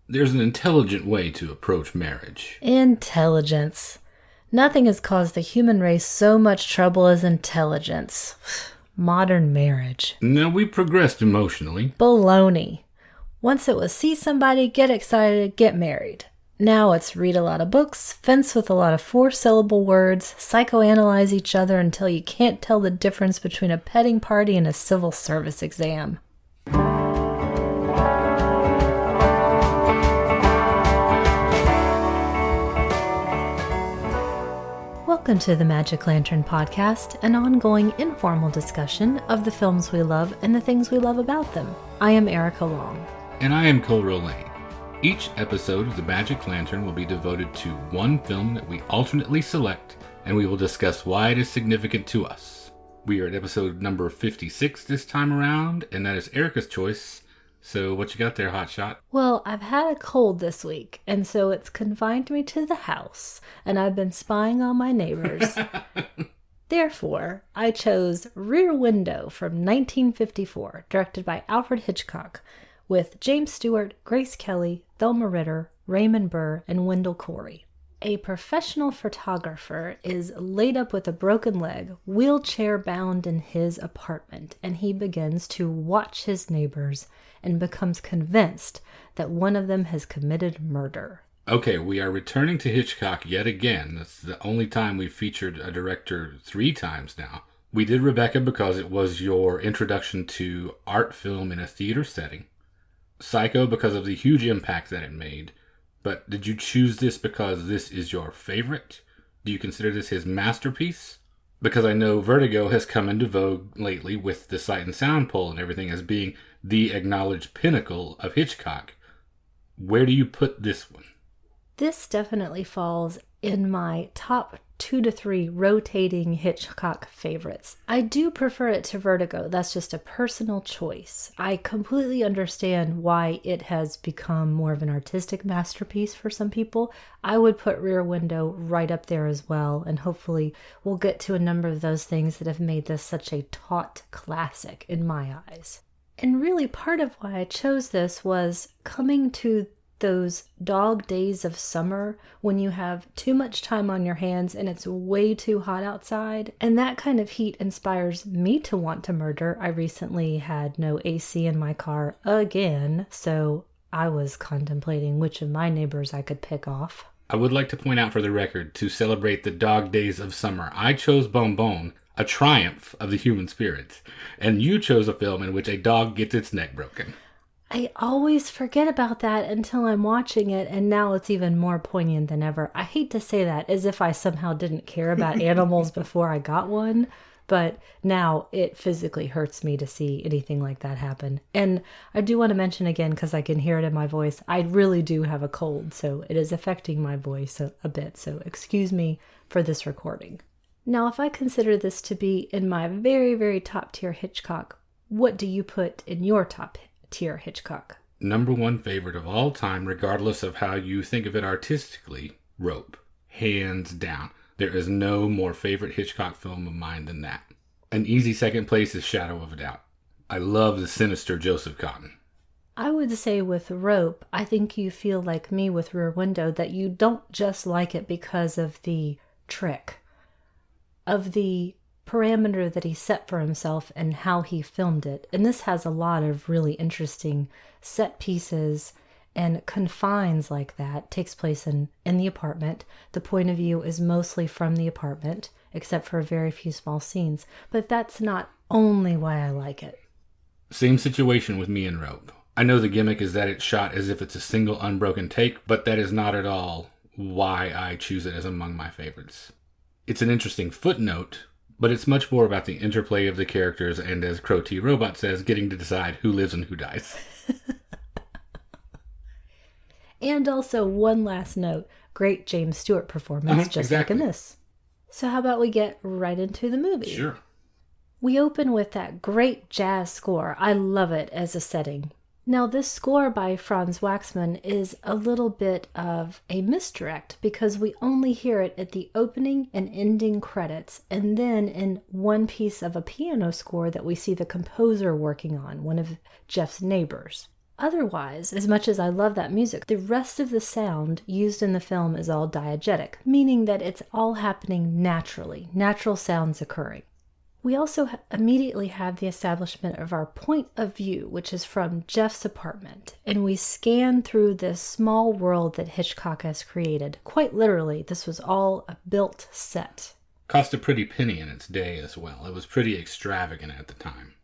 There's an intelligent way to approach marriage. Intelligence. Nothing has caused the human race so much trouble as intelligence. Modern marriage. Now, we progressed emotionally. Baloney. Once it was see somebody, get excited, get married. Now it's read a lot of books, fence with a lot of four-syllable words, psychoanalyze each other until you can't tell the difference between a petting party and a civil service exam. Welcome to the Magic Lantern Podcast, an ongoing informal discussion of the films we love and the things we love about them. I am Erica Long. And I am Cole Rolane. Each episode of the Magic Lantern will be devoted to one film that we alternately select, and we will discuss why it is significant to us. We are at episode number 56 this time around, and that is Erica's choice. So what you got there, Hotshot? Well, I've had a cold this week, and so it's confined me to the house, and I've been spying on my neighbors. Therefore, I chose Rear Window from 1954, directed by Alfred Hitchcock, with James Stewart, Grace Kelly, Thelma Ritter, Raymond Burr, and Wendell Corey. A professional photographer is laid up with a broken leg, wheelchair-bound in his apartment, and he begins to watch his neighbors and becomes convinced that one of them has committed murder. Okay, we are returning to Hitchcock yet again. That's the only time we've featured a director 3 times now. We did Rebecca because it was your introduction to art film in a theater setting. Psycho because of the huge impact that it made. But did you choose this because this is your favorite? Do you consider this his masterpiece? Because I know Vertigo has come into vogue lately with the Sight and Sound poll and everything as being the acknowledged pinnacle of Hitchcock. Where do you put this one? This definitely falls in my top 2 to 3 rotating Hitchcock favorites. I do prefer it to Vertigo. That's just a personal choice. I completely understand why it has become more of an artistic masterpiece for some people. I would put Rear Window right up there as well, and hopefully we'll get to a number of those things that have made this such a taut classic in my eyes. And really part of why I chose this was coming to those dog days of summer when you have too much time on your hands and it's way too hot outside. And that kind of heat inspires me to want to murder. I recently had no AC in my car again, so I was contemplating which of my neighbors I could pick off. I would like to point out for the record, to celebrate the dog days of summer, I chose Bonbon, a triumph of the human spirit, and you chose a film in which a dog gets its neck broken. I always forget about that until I'm watching it, and now it's even more poignant than ever. I hate to say that as if I somehow didn't care about animals before I got one, but now it physically hurts me to see anything like that happen. And I do want to mention again, because I can hear it in my voice, I really do have a cold, so it is affecting my voice a bit, so excuse me for this recording. Now, if I consider this to be in my very, very top tier Hitchcock, what do you put in your top tier Hitchcock? Number 1 favorite of all time, regardless of how you think of it artistically, Rope. Hands down. There is no more favorite Hitchcock film of mine than that. An easy second place is Shadow of a Doubt. I love the sinister Joseph Cotten. I would say with Rope, I think you feel like me with Rear Window, that you don't just like it because of the trick, of the parameter that he set for himself and how he filmed it. And this has a lot of really interesting set pieces and confines like that. Takes place in the apartment. The point of view is mostly from the apartment, except for a very few small scenes. But that's not only why I like it. Same situation with me and Rope. I know the gimmick is that it's shot as if it's a single unbroken take, but that is not at all why I choose it as among my favorites. It's an interesting footnote, but it's much more about the interplay of the characters and, as Crow T. Robot says, getting to decide who lives and who dies. And also, one last note, great James Stewart performance, just exactly. like in this. So how about we get right into the movie? Sure. We open with that great jazz score. I love it as a setting. Now, this score by Franz Waxman is a little bit of a misdirect because we only hear it at the opening and ending credits, and then in one piece of a piano score that we see the composer working on, one of Jeff's neighbors. Otherwise, as much as I love that music, the rest of the sound used in the film is all diegetic, meaning that it's all happening naturally, natural sounds occurring. We also immediately have the establishment of our point of view, which is from Jeff's apartment, and we scan through this small world that Hitchcock has created. Quite literally, this was all a built set. Cost a pretty penny in its day as well. It was pretty extravagant at the time.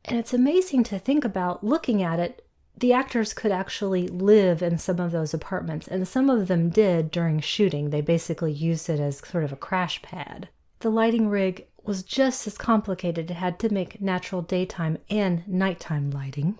And it's amazing to think about, looking at it, the actors could actually live in some of those apartments, and some of them did during shooting. They basically used it as sort of a crash pad. The lighting rig was just as complicated. It had to make natural daytime and nighttime lighting.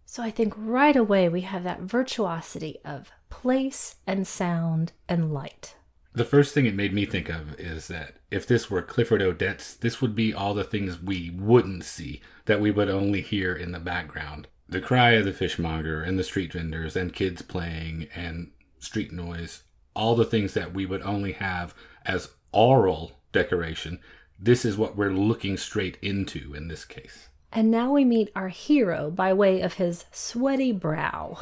So I think right away we have that virtuosity of place and sound and light. The first thing it made me think of is that if this were Clifford Odets, this would be all the things we wouldn't see, that we would only hear in the background. The cry of the fishmonger and the street vendors and kids playing and street noise, all the things that we would only have as aural decoration. This is what we're looking straight into in this case. And now we meet our hero by way of his sweaty brow.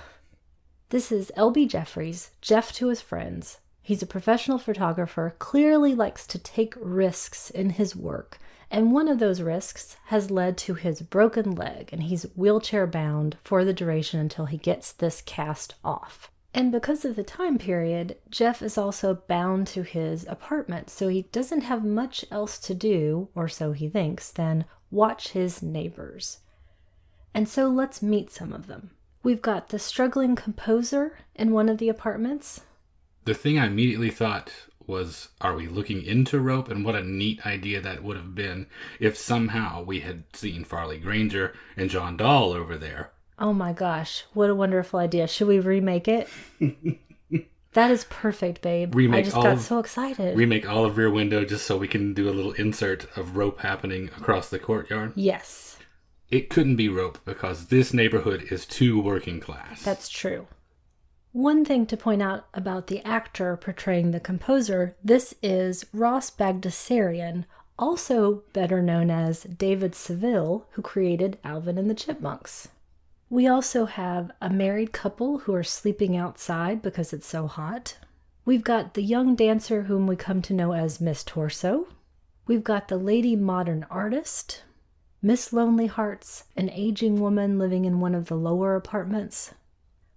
This is L.B. Jeffries, Jeff to his friends. He's a professional photographer, clearly likes to take risks in his work. And one of those risks has led to his broken leg, and he's wheelchair bound for the duration until he gets this cast off. And because of the time period, Jeff is also bound to his apartment, so he doesn't have much else to do, or so he thinks, than watch his neighbors. And so let's meet some of them. We've got the struggling composer in one of the apartments. The thing I immediately thought was, are we looking into Rope? And what a neat idea that would have been if somehow we had seen Farley Granger and John Dahl over there. Oh my gosh, what a wonderful idea. Should we remake it? That is perfect, babe. I just got so excited. Remake all of Rear Window just so we can do a little insert of Rope happening across the courtyard? Yes. It couldn't be Rope because this neighborhood is too working class. That's true. One thing to point out about the actor portraying the composer, this is Ross Bagdasarian, also better known as David Seville, who created Alvin and the Chipmunks. We also have a married couple who are sleeping outside because it's so hot. We've got the young dancer whom we come to know as Miss Torso. We've got the lady modern artist, Miss Lonely Hearts, an aging woman living in one of the lower apartments.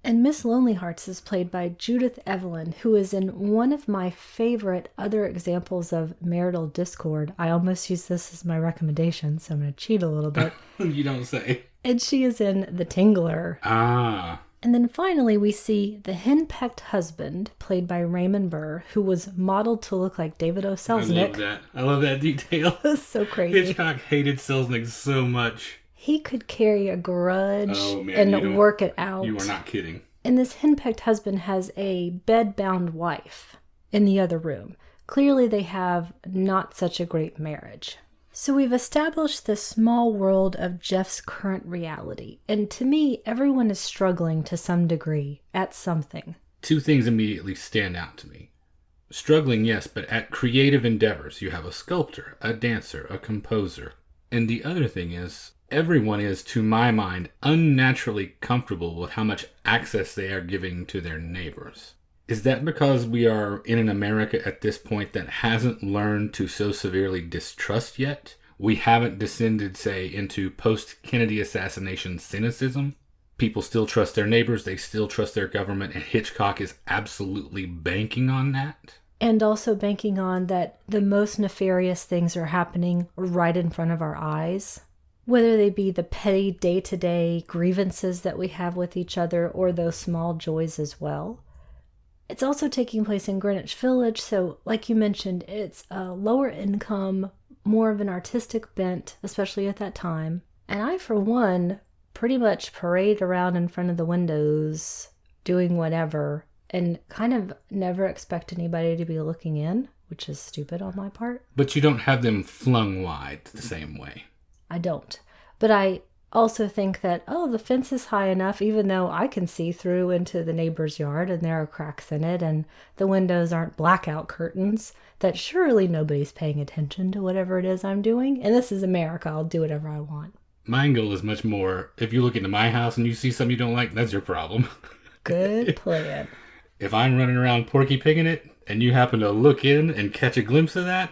And Miss Lonely Hearts is played by Judith Evelyn, who is in one of my favorite other examples of marital discord. I almost use this as my recommendation, so I'm going to cheat a little bit. You don't say. And she is in The Tingler. Ah. And then finally we see the henpecked husband, played by Raymond Burr, who was modeled to look like David O. Selznick. I love that detail. That's so crazy. Hitchcock hated Selznick so much. He could carry a grudge and work it out. You are not kidding. And this henpecked husband has a bed-bound wife in the other room. Clearly they have not such a great marriage. So we've established this small world of Jeff's current reality. And to me, everyone is struggling to some degree at something. Two things immediately stand out to me. Struggling, yes, but at creative endeavors. You have a sculptor, a dancer, a composer. And the other thing is, everyone is, to my mind, unnaturally comfortable with how much access they are giving to their neighbors. Is that because we are in an America at this point that hasn't learned to so severely distrust yet? We haven't descended, say, into post-Kennedy assassination cynicism? People still trust their neighbors, they still trust their government, and Hitchcock is absolutely banking on that? And also banking on that the most nefarious things are happening right in front of our eyes. Whether they be the petty day-to-day grievances that we have with each other or those small joys as well. It's also taking place in Greenwich Village, so like you mentioned, it's a lower income, more of an artistic bent, especially at that time. And I, for one, pretty much parade around in front of the windows, doing whatever, and kind of never expect anybody to be looking in, which is stupid on my part. But you don't have them flung wide the same way. I don't. But I also think that, the fence is high enough, even though I can see through into the neighbor's yard and there are cracks in it and the windows aren't blackout curtains, that surely nobody's paying attention to whatever it is I'm doing. And this is America. I'll do whatever I want. My angle is much more, if you look into my house and you see something you don't like, that's your problem. Good plan. If I'm running around Porky Pigging it and you happen to look in and catch a glimpse of that,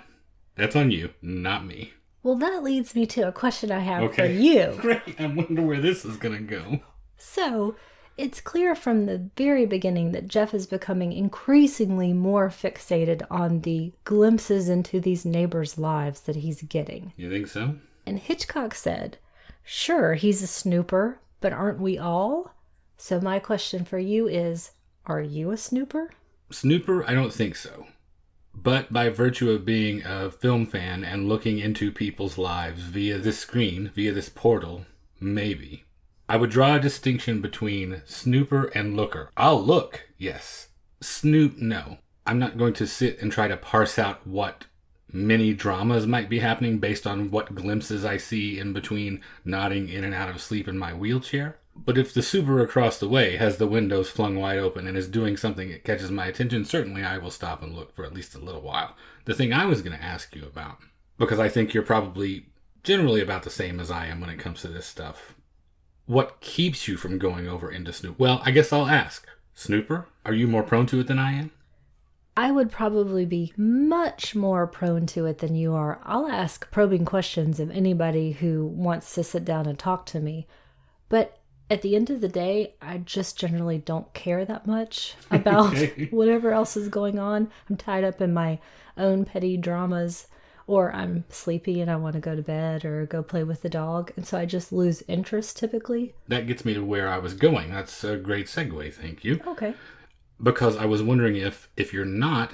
that's on you, not me. Well, that leads me to a question I have for you. Great. I wonder where this is going to go. So, it's clear from the very beginning that Jeff is becoming increasingly more fixated on the glimpses into these neighbors' lives that he's getting. You think so? And Hitchcock said, sure, he's a snooper, but aren't we all? So my question for you is, are you a snooper? Snooper, I don't think so. But by virtue of being a film fan and looking into people's lives via this screen, via this portal, maybe. I would draw a distinction between snooper and looker. I'll look, yes. Snoop, no. I'm not going to sit and try to parse out what mini dramas might be happening based on what glimpses I see in between nodding in and out of sleep in my wheelchair. But if the Subaru across the way has the windows flung wide open and is doing something that catches my attention, certainly I will stop and look for at least a little while. The thing I was going to ask you about, because I think you're probably generally about the same as I am when it comes to this stuff. What keeps you from going over into Snoop? Well, I guess I'll ask. Snooper, are you more prone to it than I am? I would probably be much more prone to it than you are. I'll ask probing questions of anybody who wants to sit down and talk to me. But at the end of the day, I just generally don't care that much about whatever else is going on. I'm tied up in my own petty dramas, or I'm sleepy and I want to go to bed or go play with the dog. And so I just lose interest typically. That gets me to where I was going. That's a great segue, thank you. Okay. Because I was wondering if you're not,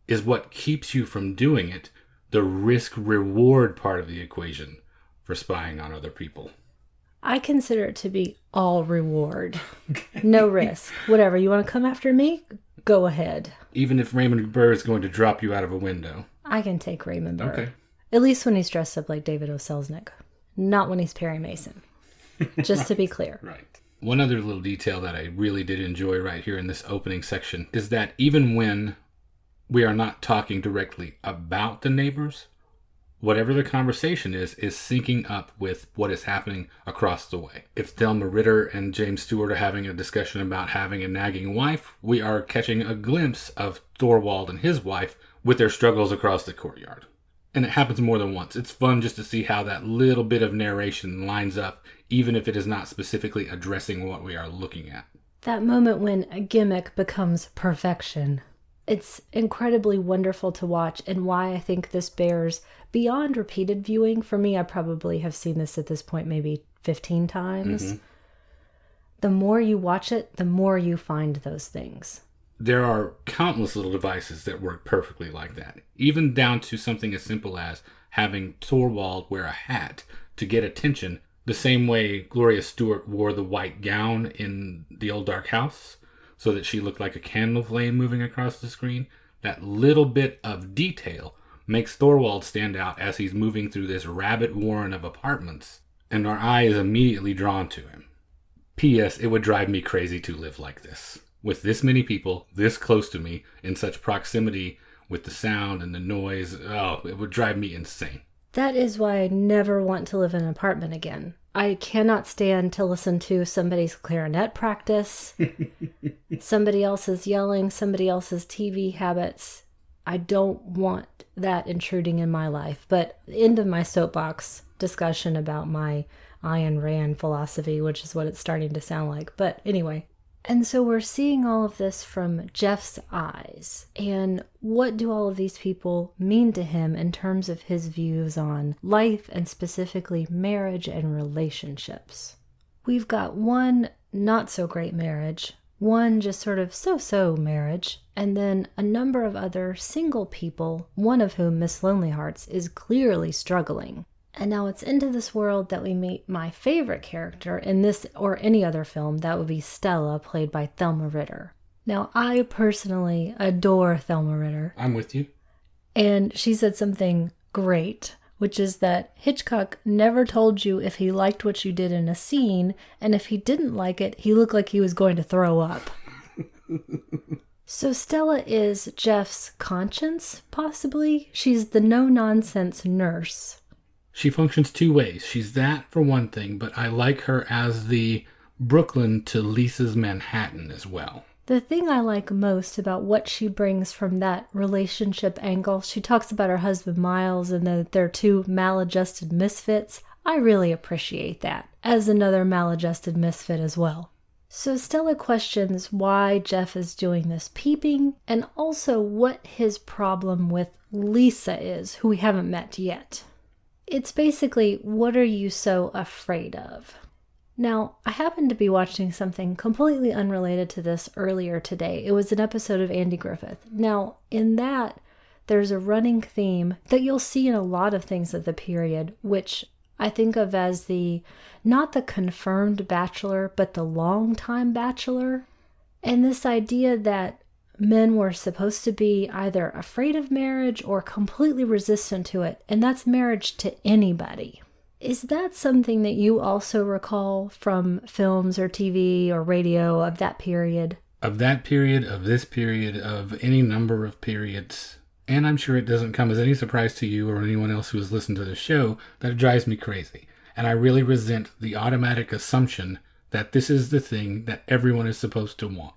is what keeps you from doing it the risk-reward part of the equation for spying on other people? I consider it to be all reward. No risk. Whatever. You want to come after me? Go ahead. Even if Raymond Burr is going to drop you out of a window? I can take Raymond Burr. Okay. At least when he's dressed up like David O. Selznick. Not when he's Perry Mason. Just to be clear. Right. One other little detail that I really did enjoy right here in this opening section is that even when we are not talking directly about the neighbors, whatever the conversation is syncing up with what is happening across the way. If Thelma Ritter and James Stewart are having a discussion about having a nagging wife, we are catching a glimpse of Thorwald and his wife with their struggles across the courtyard. And it happens more than once. It's fun just to see how that little bit of narration lines up, even if it is not specifically addressing what we are looking at. That moment when a gimmick becomes perfection. It's incredibly wonderful to watch, and why I think this bears beyond repeated viewing. For me, I probably have seen this at this point maybe 15 times. Mm-hmm. The more you watch it, the more you find those things. There are countless little devices that work perfectly like that. Even down to something as simple as having Thorwald wear a hat to get attention, the same way Gloria Stewart wore the white gown in The Old Dark House, so that she looked like a candle flame moving across the screen. That little bit of detail makes Thorwald stand out as he's moving through this rabbit warren of apartments, and our eye is immediately drawn to him. P.S. It would drive me crazy to live like this. With this many people, this close to me, in such proximity with the sound and the noise, it would drive me insane. That is why I never want to live in an apartment again. I cannot stand to listen to somebody's clarinet practice, somebody else's yelling, somebody else's TV habits. I don't want that intruding in my life. But end of my soapbox discussion about my Ayn Rand philosophy, which is what it's starting to sound like. But anyway. And so we're seeing all of this from Jeff's eyes. And what do all of these people mean to him in terms of his views on life and specifically marriage and relationships? We've got one not so great marriage, one just sort of so-so marriage, and then a number of other single people, one of whom, Miss Lonely Hearts, is clearly struggling. And now it's into this world that we meet my favorite character in this or any other film. That would be Stella, played by Thelma Ritter. Now, I personally adore Thelma Ritter. I'm with you. And she said something great, which is that Hitchcock never told you if he liked what you did in a scene, and if he didn't like it, he looked like he was going to throw up. So Stella is Jeff's conscience, possibly. She's the no-nonsense nurse. She functions two ways. She's that for one thing, but I like her as the Brooklyn to Lisa's Manhattan as well. The thing I like most about what she brings from that relationship angle, she talks about her husband Miles and that they're two maladjusted misfits. I really appreciate that, as another maladjusted misfit as well. So Stella questions why Jeff is doing this peeping, and also what his problem with Lisa is, who we haven't met yet. It's basically, what are you so afraid of? Now, I happened to be watching something completely unrelated to this earlier today. It was an episode of Andy Griffith. Now, in that, there's a running theme that you'll see in a lot of things of the period, which I think of as not the confirmed bachelor, but the long-time bachelor. And this idea that men were supposed to be either afraid of marriage or completely resistant to it, and that's marriage to anybody. Is that something that you also recall from films or TV or radio of that period? Of that period, of this period, of any number of periods. And I'm sure it doesn't come as any surprise to you or anyone else who has listened to the show that it drives me crazy. And I really resent the automatic assumption that this is the thing that everyone is supposed to want.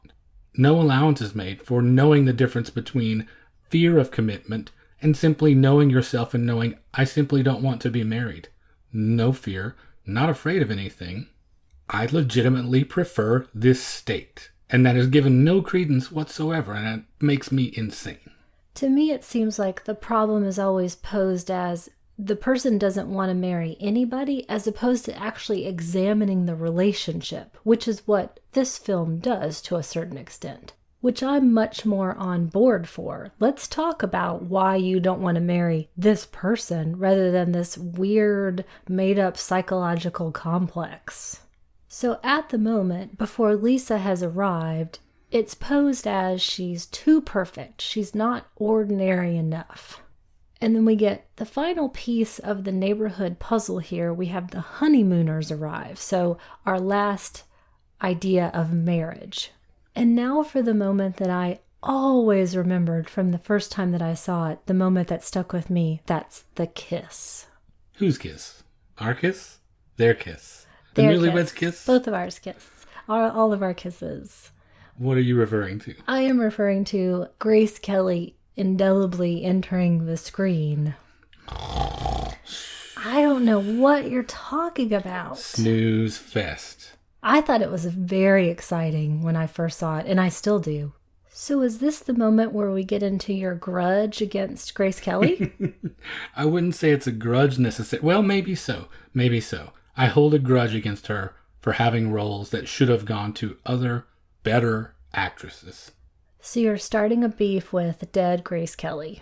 No allowance is made for knowing the difference between fear of commitment and simply knowing yourself and knowing, I simply don't want to be married. No fear, not afraid of anything. I legitimately prefer this state. And that is given no credence whatsoever, and it makes me insane. To me, it seems like the problem is always posed as the person doesn't want to marry anybody, as opposed to actually examining the relationship, which is what this film does to a certain extent, which I'm much more on board for. Let's talk about why you don't want to marry this person rather than this weird, made-up psychological complex. So at the moment, before Lisa has arrived, it's posed as she's too perfect. She's not ordinary enough. And then we get the final piece of the neighborhood puzzle here. We have the honeymooners arrive. So our last idea of marriage. And now for the moment that I always remembered from the first time that I saw it, the moment that stuck with me, that's the kiss. Whose kiss? Our kiss? Their kiss? The Their newlyweds kiss? Both of ours kiss. All of our kisses. What are you referring to? I am referring to Grace Kelly indelibly entering the screen. I don't know what you're talking about. Snooze fest. I thought it was very exciting when I first saw it, and I still do. So is this the moment where we get into your grudge against Grace Kelly? I wouldn't say it's a grudge necessarily. Well, maybe so. Maybe so. I hold a grudge against her for having roles that should have gone to other, better actresses. So you're starting a beef with dead Grace Kelly.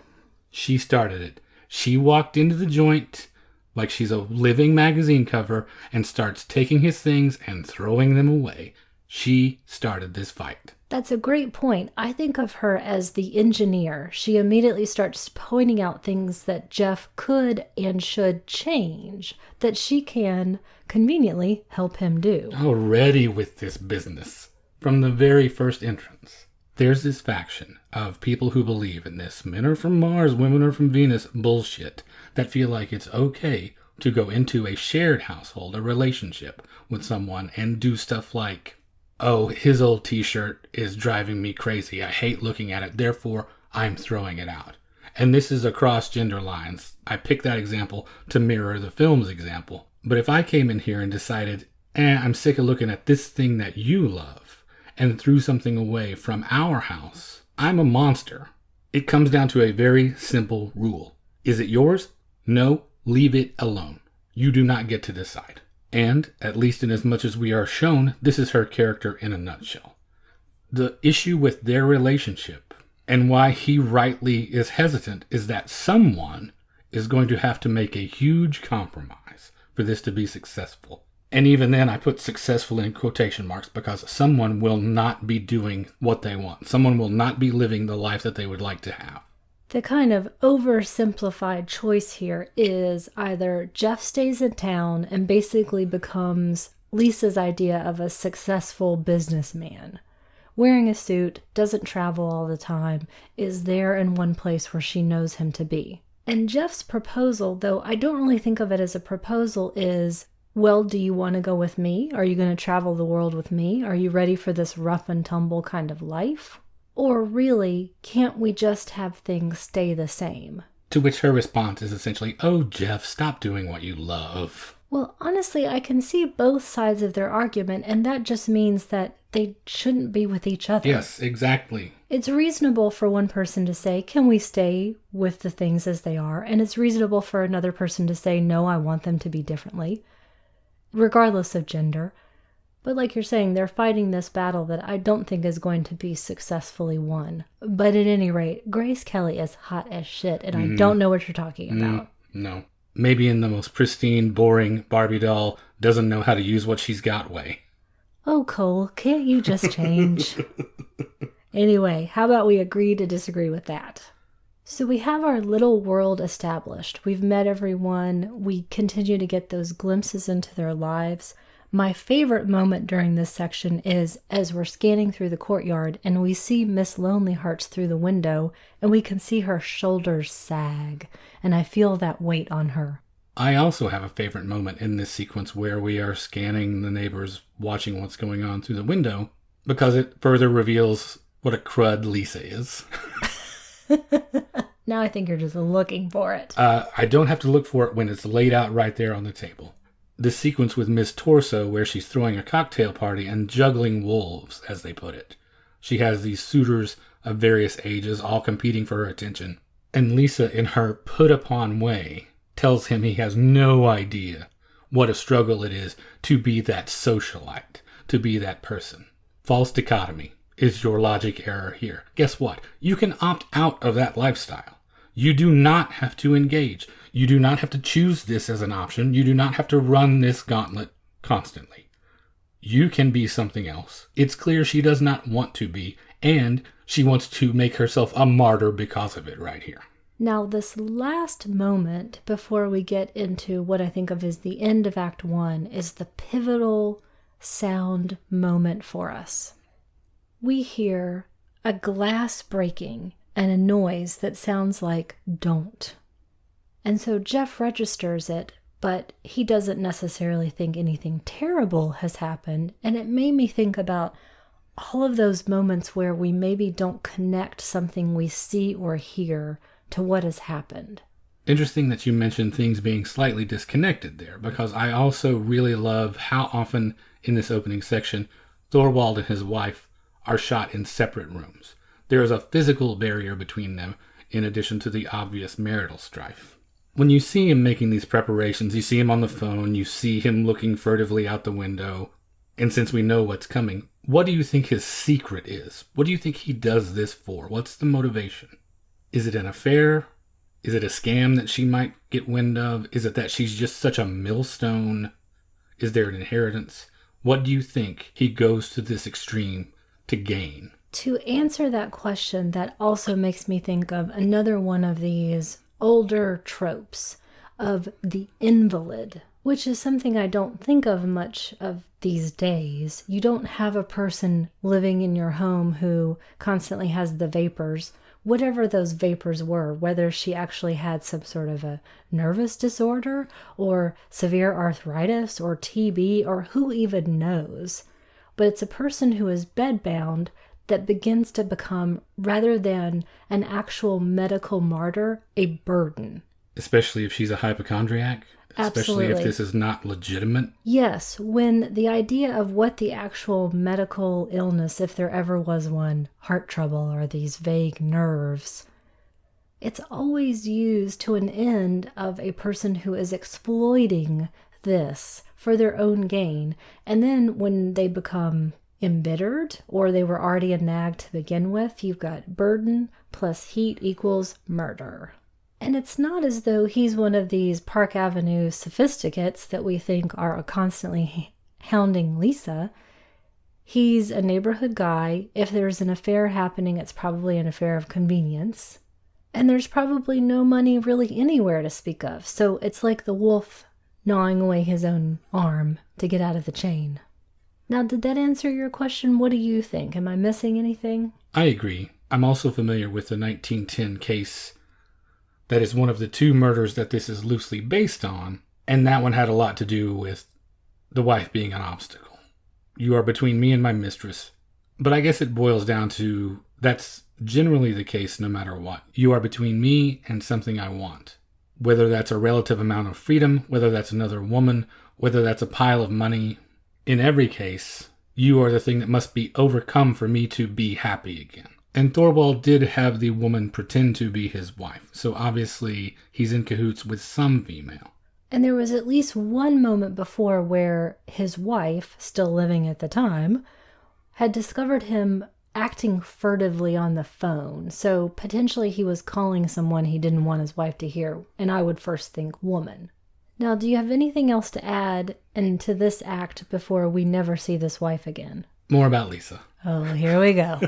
She started it. She walked into the joint like she's a living magazine cover and starts taking his things and throwing them away. She started this fight. That's a great point. I think of her as the engineer. She immediately starts pointing out things that Jeff could and should change, that she can conveniently help him do. Already with this business. From the very first entrance. There's this faction of people who believe in this men are from Mars, women are from Venus bullshit that feel like it's okay to go into a shared household, a relationship with someone and do stuff like, oh, his old t-shirt is driving me crazy. I hate looking at it. Therefore, I'm throwing it out. And this is across gender lines. I picked that example to mirror the film's example. But if I came in here and decided, I'm sick of looking at this thing that you love, and threw something away from our house, I'm a monster. It comes down to a very simple rule. Is it yours? No, leave it alone. You do not get to decide. And, at least in as much as we are shown, this is her character in a nutshell. The issue with their relationship, and why he rightly is hesitant, is that someone is going to have to make a huge compromise for this to be successful. And even then, I put successful in quotation marks because someone will not be doing what they want. Someone will not be living the life that they would like to have. The kind of oversimplified choice here is either Jeff stays in town and basically becomes Lisa's idea of a successful businessman. Wearing a suit, doesn't travel all the time, is there in one place where she knows him to be. And Jeff's proposal, though I don't really think of it as a proposal, is, well, do you want to go with me? Are you going to travel the world with me? Are you ready for this rough and tumble kind of life? Or really, can't we just have things stay the same? To which her response is essentially, oh, Jeff, stop doing what you love. Well, honestly, I can see both sides of their argument, and that just means that they shouldn't be with each other. Yes, exactly. It's reasonable for one person to say, can we stay with the things as they are? And it's reasonable for another person to say, no, I want them to be differently, regardless of gender. But like you're saying, they're fighting this battle that I don't think is going to be successfully won. But at any rate, Grace Kelly is hot as shit, and I don't know what you're talking about. No. Maybe in the most pristine, boring Barbie doll doesn't know how to use what she's got way. Oh, Cole, can't you just change? Anyway, how about we agree to disagree with that? So we have our little world established. We've met everyone. We continue to get those glimpses into their lives. My favorite moment during this section is as we're scanning through the courtyard and we see Miss Lonely Hearts through the window and we can see her shoulders sag, and I feel that weight on her. I also have a favorite moment in this sequence where we are scanning the neighbors, watching what's going on through the window, because it further reveals what a crud Lisa is. Now I think you're just looking for it. I don't have to look for it when it's laid out right there on the table. This sequence with Miss Torso where she's throwing a cocktail party and juggling wolves, as they put it. She has these suitors of various ages all competing for her attention. And Lisa, in her put-upon way, tells him he has no idea what a struggle it is to be that socialite, to be that person. False dichotomy is your logic error here. Guess what? You can opt out of that lifestyle. You do not have to engage. You do not have to choose this as an option. You do not have to run this gauntlet constantly. You can be something else. It's clear she does not want to be, and she wants to make herself a martyr because of it right here. Now, this last moment before we get into what I think of as the end of Act 1 is the pivotal sound moment for us. We hear a glass breaking and a noise that sounds like don't. And so Jeff registers it, but he doesn't necessarily think anything terrible has happened. And it made me think about all of those moments where we maybe don't connect something we see or hear to what has happened. Interesting that you mentioned things being slightly disconnected there, because I also really love how often in this opening section, Thorwald and his wife are shot in separate rooms. There is a physical barrier between them, in addition to the obvious marital strife. When you see him making these preparations, you see him on the phone, you see him looking furtively out the window, and since we know what's coming, what do you think his secret is? What do you think he does this for? What's the motivation? Is it an affair? Is it a scam that she might get wind of? Is it that she's just such a millstone? Is there an inheritance? What do you think he goes to this extreme to gain? To answer that question, that also makes me think of another one of these older tropes of the invalid, which is something I don't think of much of these days. You don't have a person living in your home who constantly has the vapors, whatever those vapors were, whether she actually had some sort of a nervous disorder or severe arthritis or TB or who even knows. But it's a person who is bedbound that begins to become, rather than an actual medical martyr, a burden. Especially if she's a hypochondriac? Absolutely. Especially if this is not legitimate? Yes, when the idea of what the actual medical illness, if there ever was one, heart trouble or these vague nerves, it's always used to an end of a person who is exploiting this for their own gain. And then when they become embittered, or they were already a nag to begin with, you've got burden plus heat equals murder. And it's not as though he's one of these Park Avenue sophisticates that we think are constantly hounding Lisa. He's a neighborhood guy. If there's an affair happening, it's probably an affair of convenience. And there's probably no money really anywhere to speak of. So it's like the wolf gnawing away his own arm to get out of the chain. Now, did that answer your question? What do you think? Am I missing anything? I agree. I'm also familiar with the 1910 case That is one of the two murders that this is loosely based on, and that one had a lot to do with the wife being an obstacle. You are between me and my mistress, but I guess it boils down to that's generally the case no matter what. You are between me and something I want. Whether that's a relative amount of freedom, whether that's another woman, whether that's a pile of money. In every case, you are the thing that must be overcome for me to be happy again. And Thorwald did have the woman pretend to be his wife, so obviously he's in cahoots with some female. And there was at least one moment before where his wife, still living at the time, had discovered him acting furtively on the phone. So potentially he was calling someone he didn't want his wife to hear, and I would first think woman. Now, do you have anything else to add into this act before we never see this wife again? More about Lisa. Oh, here we go.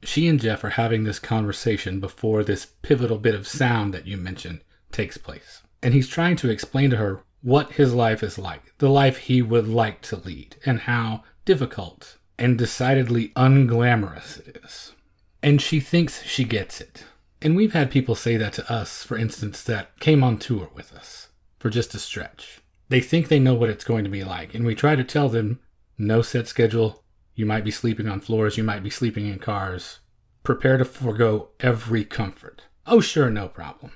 She and Jeff are having this conversation before this pivotal bit of sound that you mentioned takes place. And he's trying to explain to her what his life is like, the life he would like to lead, and how difficult and decidedly unglamorous it is. And she thinks she gets it. And we've had people say that to us, for instance, that came on tour with us for just a stretch. They think they know what it's going to be like, and we try to tell them, no set schedule, you might be sleeping on floors, you might be sleeping in cars. Prepare to forego every comfort. Oh, sure, no problem.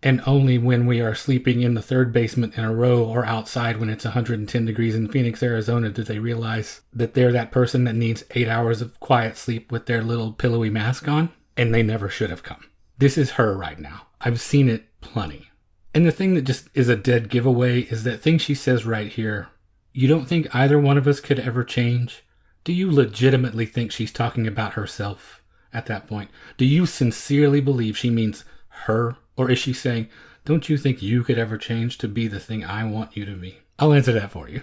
And only when we are sleeping in the third basement in a row or outside when it's 110 degrees in Phoenix, Arizona, do they realize that they're that person that needs 8 hours of quiet sleep with their little pillowy mask on, and they never should have come. This is her right now. I've seen it plenty. And the thing that just is a dead giveaway is that thing she says right here. You don't think either one of us could ever change? Do you legitimately think she's talking about herself at that point? Do you sincerely believe she means her? Or is she saying, don't you think you could ever change to be the thing I want you to be? I'll answer that for you.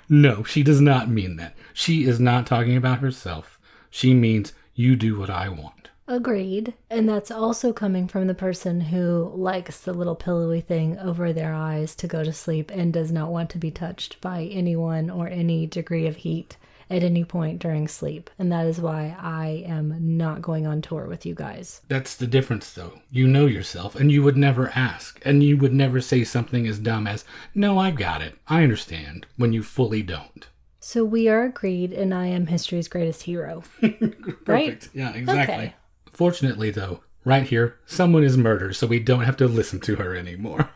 No, she does not mean that. She is not talking about herself. She means you do what I want. Agreed. And that's also coming from the person who likes the little pillowy thing over their eyes to go to sleep and does not want to be touched by anyone or any degree of heat at any point during sleep. And that is why I am not going on tour with you guys. That's the difference, though. You know yourself, and you would never ask. And you would never say something as dumb as, no, I've got it. I understand, when you fully don't. So we are agreed, and I am history's greatest hero. Perfect. Right? Yeah, exactly. Okay. Fortunately, though, right here, someone is murdered, so we don't have to listen to her anymore.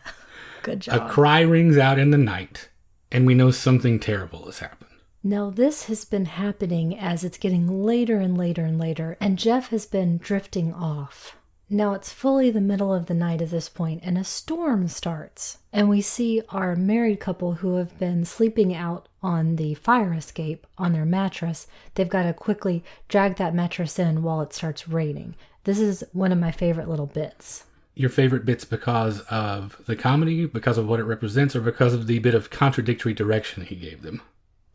Good job. A cry rings out in the night, and we know something terrible has happened. Now, this has been happening as it's getting later and later and later, and Jeff has been drifting off. Now, it's fully the middle of the night at this point, and a storm starts. And we see our married couple who have been sleeping out on the fire escape on their mattress. They've got to quickly drag that mattress in while it starts raining. This is one of my favorite little bits. Your favorite bits because of the comedy, because of what it represents, or because of the bit of contradictory direction he gave them?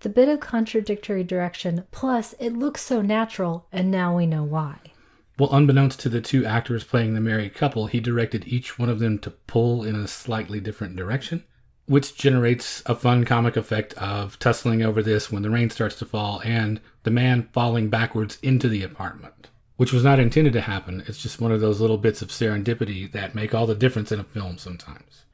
The bit of contradictory direction, plus it looks so natural, and now we know why. Well, unbeknownst to the two actors playing the married couple, he directed each one of them to pull in a slightly different direction, which generates a fun comic effect of tussling over this when the rain starts to fall and the man falling backwards into the apartment, which was not intended to happen. It's just one of those little bits of serendipity that make all the difference in a film sometimes.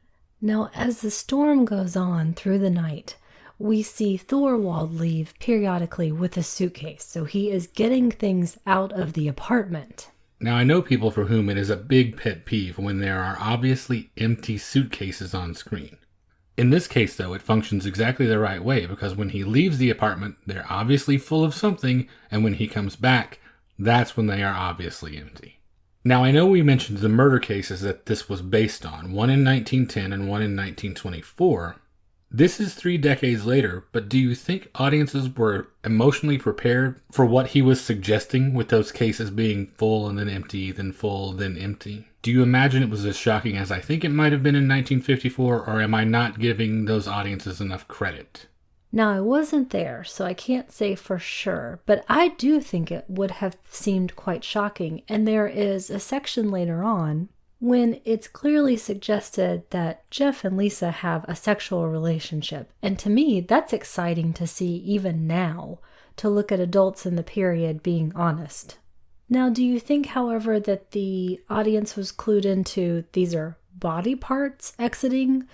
Now, as the storm goes on through the night, we see Thorwald leave periodically with a suitcase, so he is getting things out of the apartment. Now, I know people for whom it is a big pet peeve when there are obviously empty suitcases on screen. In this case, though, it functions exactly the right way, because when he leaves the apartment, they're obviously full of something, and when he comes back, that's when they are obviously empty. Now, I know we mentioned the murder cases that this was based on, one in 1910 and one in 1924. This is 3 decades later, but do you think audiences were emotionally prepared for what he was suggesting with those cases being full and then empty, then full, then empty? Do you imagine it was as shocking as I think it might have been in 1954, or am I not giving those audiences enough credit? Now, I wasn't there, so I can't say for sure, but I do think it would have seemed quite shocking, and there is a section later on when it's clearly suggested that Jeff and Lisa have a sexual relationship. And to me, that's exciting to see even now, to look at adults in the period being honest. Now, do you think, however, that the audience was clued into these are body parts exiting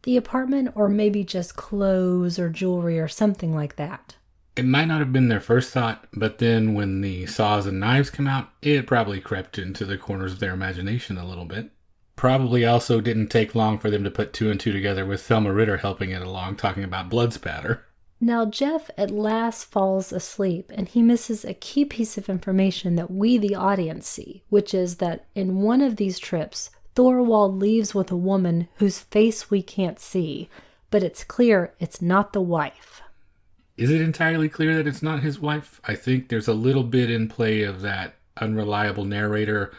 the apartment, or maybe just clothes or jewelry or something like that? It might not have been their first thought, but then when the saws and knives come out, it probably crept into the corners of their imagination a little bit. Probably also didn't take long for them to put two and two together with Thelma Ritter helping it along, talking about blood spatter. Now, Jeff at last falls asleep, and he misses a key piece of information that we, the audience, see, which is that in one of these trips, Thorwald leaves with a woman whose face we can't see, but it's clear it's not the wife. Is it entirely clear that it's not his wife? I think there's a little bit in play of that unreliable narrator,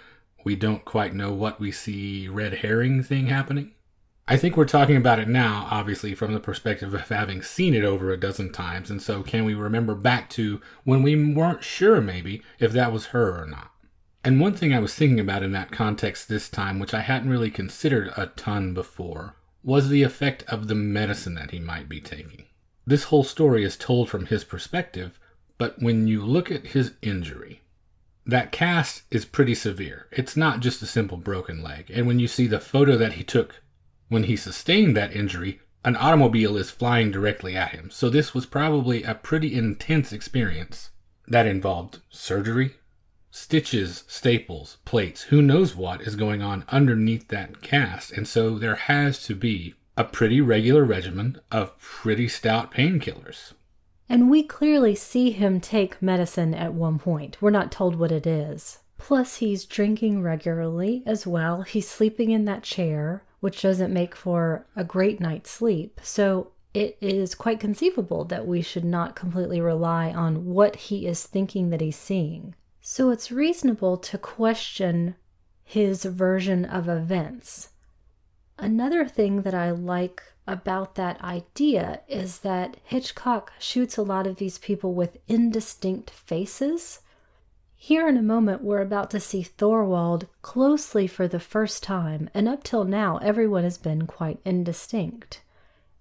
we don't quite know what we see red herring thing happening. I think we're talking about it now, obviously, from the perspective of having seen it over a dozen times, and so can we remember back to when we weren't sure, maybe, if that was her or not? And one thing I was thinking about in that context this time, which I hadn't really considered a ton before, was the effect of the medicine that he might be taking. This whole story is told from his perspective, but when you look at his injury, that cast is pretty severe. It's not just a simple broken leg, and when you see the photo that he took when he sustained that injury, an automobile is flying directly at him. So this was probably a pretty intense experience that involved surgery, stitches, staples, plates, who knows what is going on underneath that cast. And so there has to be a pretty regular regimen of pretty stout painkillers. And we clearly see him take medicine at one point. We're not told what it is. Plus, he's drinking regularly as well. He's sleeping in that chair, which doesn't make for a great night's sleep. So it is quite conceivable that we should not completely rely on what he is thinking that he's seeing. So it's reasonable to question his version of events. Another thing that I like about that idea is that Hitchcock shoots a lot of these people with indistinct faces. Here in a moment, we're about to see Thorwald closely for the first time, and up till now, everyone has been quite indistinct.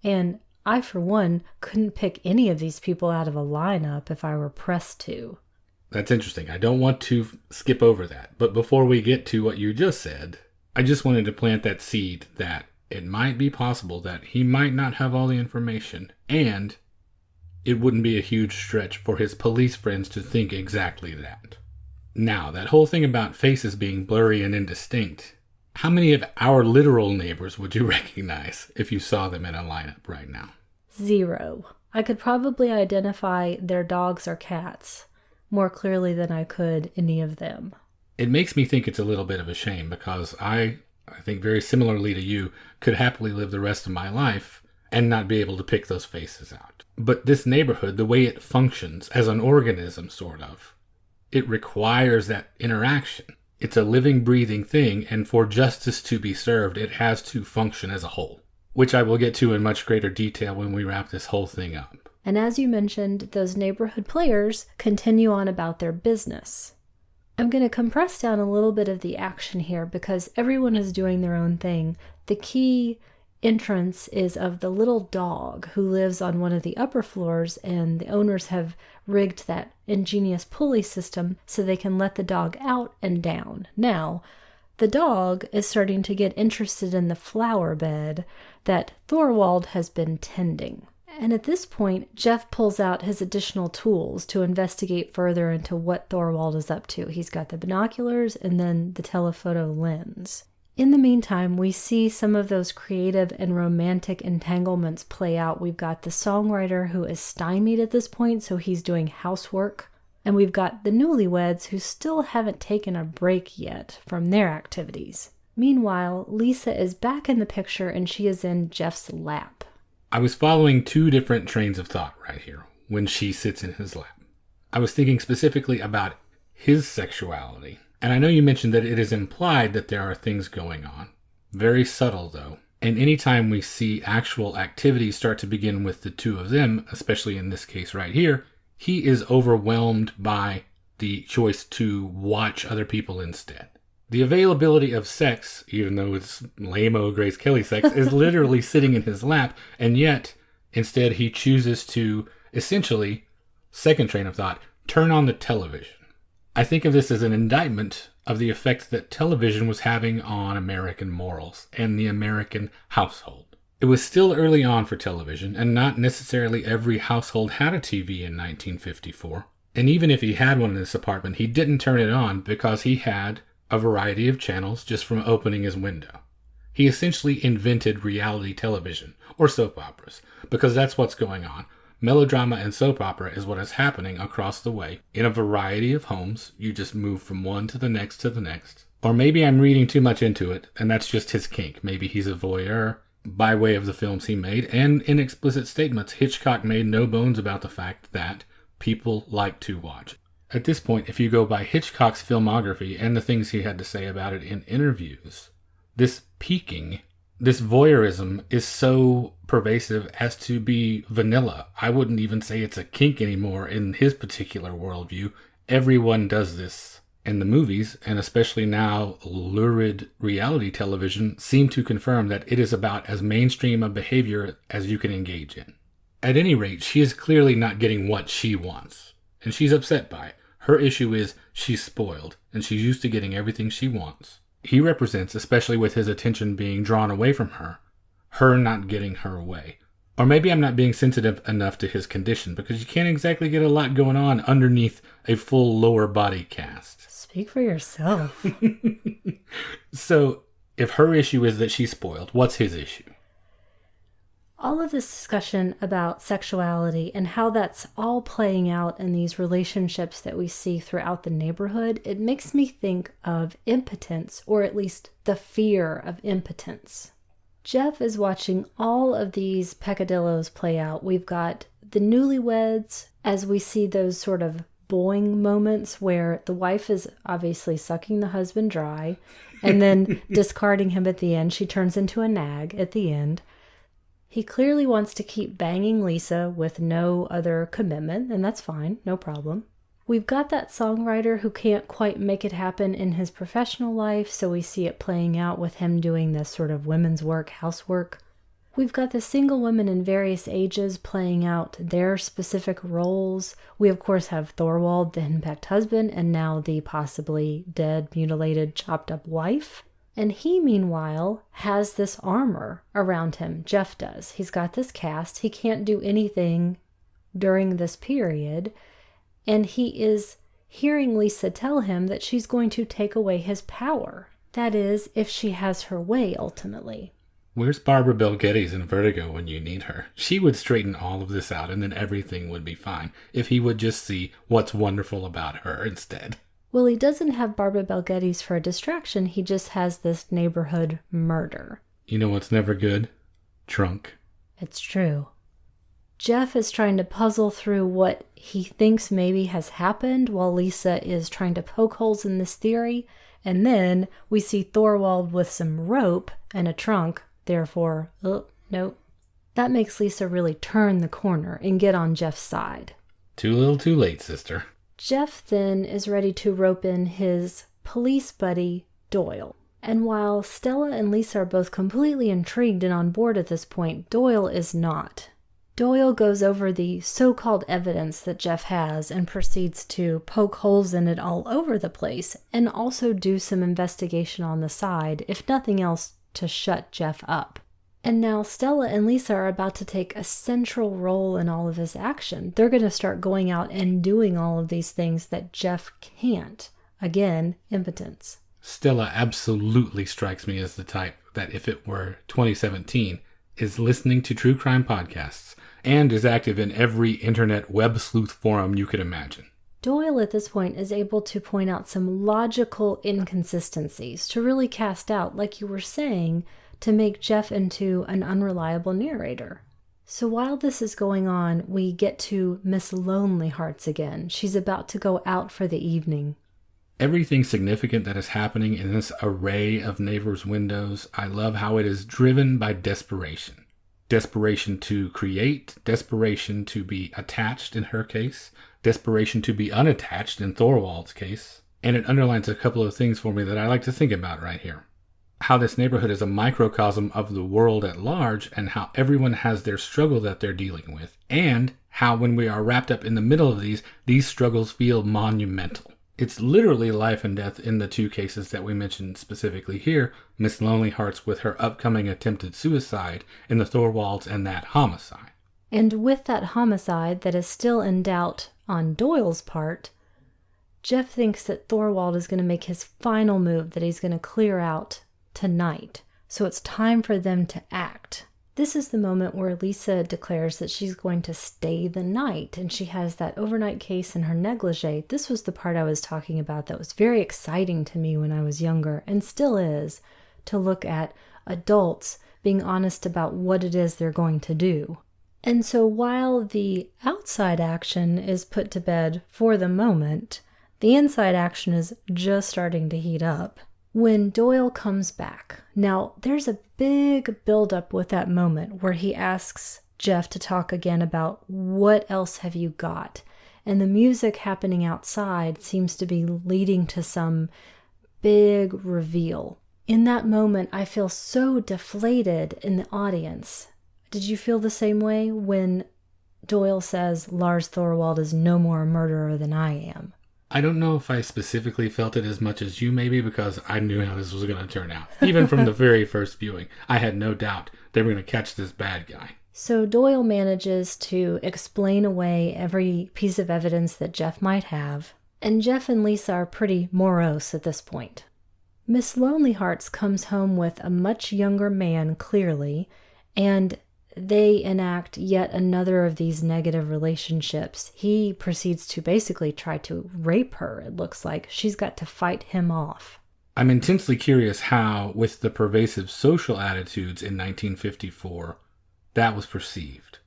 And I, for one, couldn't pick any of these people out of a lineup if I were pressed to. That's interesting. I don't want to skip over that, but before we get to what you just said, I just wanted to plant that seed that it might be possible that he might not have all the information, and it wouldn't be a huge stretch for his police friends to think exactly that. Now, that whole thing about faces being blurry and indistinct, how many of our literal neighbors would you recognize if you saw them in a lineup right now? 0. I could probably identify their dogs or cats more clearly than I could any of them. It makes me think it's a little bit of a shame because I think very similarly to you, could happily live the rest of my life and not be able to pick those faces out. But this neighborhood, the way it functions as an organism, sort of, it requires that interaction. It's a living, breathing thing, and for justice to be served, it has to function as a whole, which I will get to in much greater detail when we wrap this whole thing up. And as you mentioned, those neighborhood players continue on about their business. I'm going to compress down a little bit of the action here because everyone is doing their own thing. The key entrance is of the little dog who lives on one of the upper floors, and the owners have rigged that ingenious pulley system so they can let the dog out and down. Now, the dog is starting to get interested in the flower bed that Thorwald has been tending. And at this point, Jeff pulls out his additional tools to investigate further into what Thorwald is up to. He's got the binoculars and then the telephoto lens. In the meantime, we see some of those creative and romantic entanglements play out. We've got the songwriter who is stymied at this point, so he's doing housework. And we've got the newlyweds who still haven't taken a break yet from their activities. Meanwhile, Lisa is back in the picture and she is in Jeff's lap. I was following two different trains of thought right here when she sits in his lap. I was thinking specifically about his sexuality. And I know you mentioned that it is implied that there are things going on. Very subtle, though. And anytime we see actual activities start to begin with the two of them, especially in this case right here, he is overwhelmed by the choice to watch other people instead. The availability of sex, even though it's lame-o Grace Kelly sex, is literally sitting in his lap, and yet, instead he chooses to, essentially, second train of thought, turn on the television. I think of this as an indictment of the effect that television was having on American morals and the American household. It was still early on for television, and not necessarily every household had a TV in 1954. And even if he had one in his apartment, he didn't turn it on because he had a variety of channels just from opening his window. He essentially invented reality television, or soap operas, because that's what's going on. Melodrama and soap opera is what is happening across the way. In a variety of homes, you just move from one to the next to the next. Or maybe I'm reading too much into it, and that's just his kink. Maybe he's a voyeur by way of the films he made, and in explicit statements, Hitchcock made no bones about the fact that people like to watch. At this point, if you go by Hitchcock's filmography and the things he had to say about it in interviews, this peeking, this voyeurism is so pervasive as to be vanilla. I wouldn't even say it's a kink anymore in his particular worldview. Everyone does this. And the movies, and especially now lurid reality television, seem to confirm that it is about as mainstream a behavior as you can engage in. At any rate, she is clearly not getting what she wants, and she's upset by it. Her issue is she's spoiled, and she's used to getting everything she wants. He represents, especially with his attention being drawn away from her not getting her way. Or maybe I'm not being sensitive enough to his condition, because you can't exactly get a lot going on underneath a full lower body cast. Speak for yourself. So, if her issue is that she's spoiled, what's his issue? All of this discussion about sexuality and how that's all playing out in these relationships that we see throughout the neighborhood, it makes me think of impotence, or at least the fear of impotence. Jeff is watching all of these peccadillos play out. We've got the newlyweds as we see those sort of boing moments where the wife is obviously sucking the husband dry and then discarding him at the end. She turns into a nag at the end. He clearly wants to keep banging Lisa with no other commitment, and that's fine, no problem. We've got that songwriter who can't quite make it happen in his professional life, so we see it playing out with him doing this sort of women's work, housework. We've got the single women in various ages playing out their specific roles. We, of course, have Thorwald, the henpecked husband, and now the possibly dead, mutilated, chopped up wife. And he, meanwhile, has this armor around him. Jeff does. He's got this cast. He can't do anything during this period. And he is hearing Lisa tell him that she's going to take away his power. That is, if she has her way, ultimately. Where's Barbara Bel Geddes in Vertigo when you need her? She would straighten all of this out, and then everything would be fine if he would just see what's wonderful about her instead. Well, he doesn't have Barbara Bel Geddes for a distraction. He just has this neighborhood murder. You know what's never good? Drunk. It's true. Jeff is trying to puzzle through what he thinks maybe has happened while Lisa is trying to poke holes in this theory. And then we see Thorwald with some rope and a trunk. Therefore, nope. That makes Lisa really turn the corner and get on Jeff's side. Too little too late, sister. Jeff then is ready to rope in his police buddy, Doyle. And while Stella and Lisa are both completely intrigued and on board at this point, Doyle is not. Doyle goes over the so-called evidence that Jeff has and proceeds to poke holes in it all over the place and also do some investigation on the side, if nothing else, to shut Jeff up. And now Stella and Lisa are about to take a central role in all of this action. They're going to start going out and doing all of these things that Jeff can't. Again, impotence. Stella absolutely strikes me as the type that, if it were 2017, is listening to true crime podcasts and is active in every internet web sleuth forum you could imagine. Doyle at this point is able to point out some logical inconsistencies to really cast out, like you were saying, to make Jeff into an unreliable narrator. So while this is going on, we get to Miss Lonely Hearts again. She's about to go out for the evening. Everything significant that is happening in this array of neighbors' windows, I love how it is driven by desperation. Desperation to create, desperation to be attached in her case, desperation to be unattached in Thorwald's case. And it underlines a couple of things for me that I like to think about right here. How this neighborhood is a microcosm of the world at large, and how everyone has their struggle that they're dealing with. And how when we are wrapped up in the middle of these struggles feel monumental. It's literally life and death in the two cases that we mentioned specifically here. Miss Lonely Hearts with her upcoming attempted suicide in the Thorwalds and that homicide. And with that homicide that is still in doubt on Doyle's part, Jeff thinks that Thorwald is going to make his final move that he's going to clear out tonight. So it's time for them to act. This is the moment where Lisa declares that she's going to stay the night, and she has that overnight case in her negligee. This was the part I was talking about that was very exciting to me when I was younger, and still is, to look at adults being honest about what it is they're going to do. And so while the outside action is put to bed for the moment, the inside action is just starting to heat up. When Doyle comes back, now there's a big buildup with that moment where he asks Jeff to talk again about what else have you got? And the music happening outside seems to be leading to some big reveal. In that moment, I feel so deflated in the audience. Did you feel the same way when Doyle says Lars Thorwald is no more a murderer than I am? I don't know if I specifically felt it as much as you maybe, because I knew how this was going to turn out. Even from the very first viewing, I had no doubt they were going to catch this bad guy. So Doyle manages to explain away every piece of evidence that Jeff might have, and Jeff and Lisa are pretty morose at this point. Miss Lonely Hearts comes home with a much younger man, clearly, and they enact yet another of these negative relationships. He proceeds to basically try to rape her, it looks like. She's got to fight him off. I'm intensely curious how, with the pervasive social attitudes in 1954, that was perceived.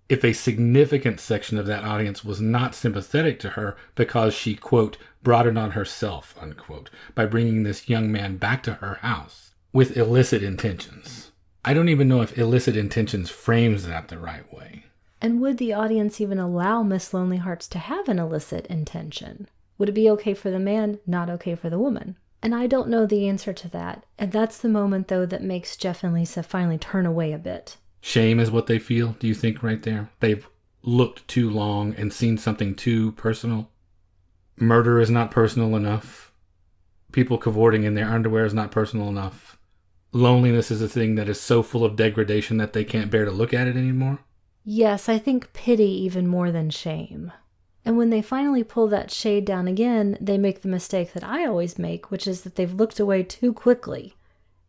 If a significant section of that audience was not sympathetic to her because she, quote, brought it on herself, unquote, by bringing this young man back to her house with illicit intentions. I don't even know if illicit intentions frames that the right way. And would the audience even allow Miss Lonely Hearts to have an illicit intention? Would it be okay for the man, not okay for the woman? And I don't know the answer to that. And that's the moment, though, that makes Jeff and Lisa finally turn away a bit. Shame is what they feel, do you think, right there? They've looked too long and seen something too personal. Murder is not personal enough. People cavorting in their underwear is not personal enough. Loneliness is a thing that is so full of degradation that they can't bear to look at it anymore? Yes, I think pity even more than shame. And when they finally pull that shade down again, they make the mistake that I always make, which is that they've looked away too quickly.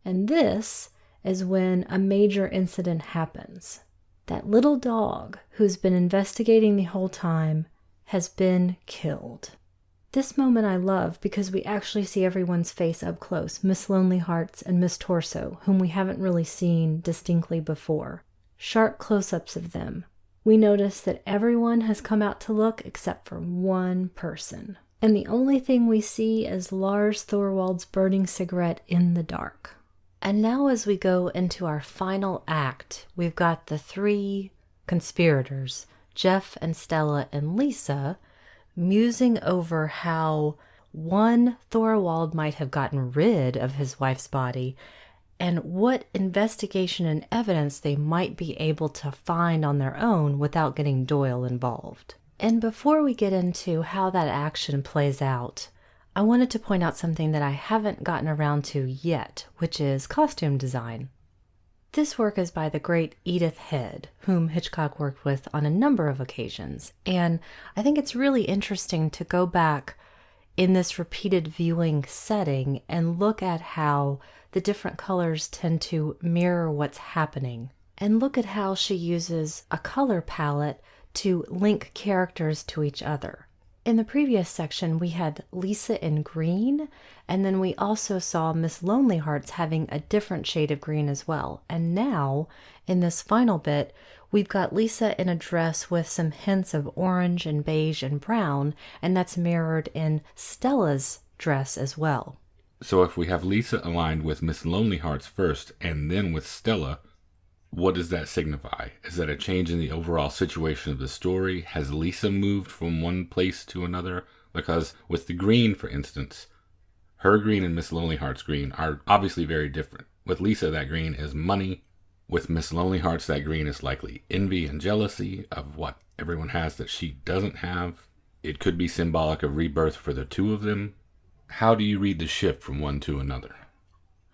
And this is when a major incident happens. That little dog, who's been investigating the whole time, has been killed. This moment I love because we actually see everyone's face up close, Miss Lonely Hearts and Miss Torso, whom we haven't really seen distinctly before. Sharp close-ups of them. We notice that everyone has come out to look except for one person. And the only thing we see is Lars Thorwald's burning cigarette in the dark. And now as we go into our final act, we've got the three conspirators, Jeff and Stella and Lisa, musing over how one, Thorwald might have gotten rid of his wife's body, and what investigation and evidence they might be able to find on their own without getting Doyle involved. And before we get into how that action plays out, I wanted to point out something that I haven't gotten around to yet, which is costume design. This work is by the great Edith Head, whom Hitchcock worked with on a number of occasions, and I think it's really interesting to go back in this repeated viewing setting and look at how the different colors tend to mirror what's happening, and look at how she uses a color palette to link characters to each other. In the previous section, we had Lisa in green, and then we also saw Miss Lonely Hearts having a different shade of green as well. And now, in this final bit, we've got Lisa in a dress with some hints of orange and beige and brown, and that's mirrored in Stella's dress as well. So if we have Lisa aligned with Miss Lonely Hearts first, and then with Stella, what does that signify? Is that a change in the overall situation of the story? Has Lisa moved from one place to another? Because with the green, for instance, her green and Miss Lonely Heart's green are obviously very different. With Lisa, that green is money. With Miss Lonely Hearts, that green is likely envy and jealousy of what everyone has that she doesn't have. It could be symbolic of rebirth for the two of them. How do you read the shift from one to another?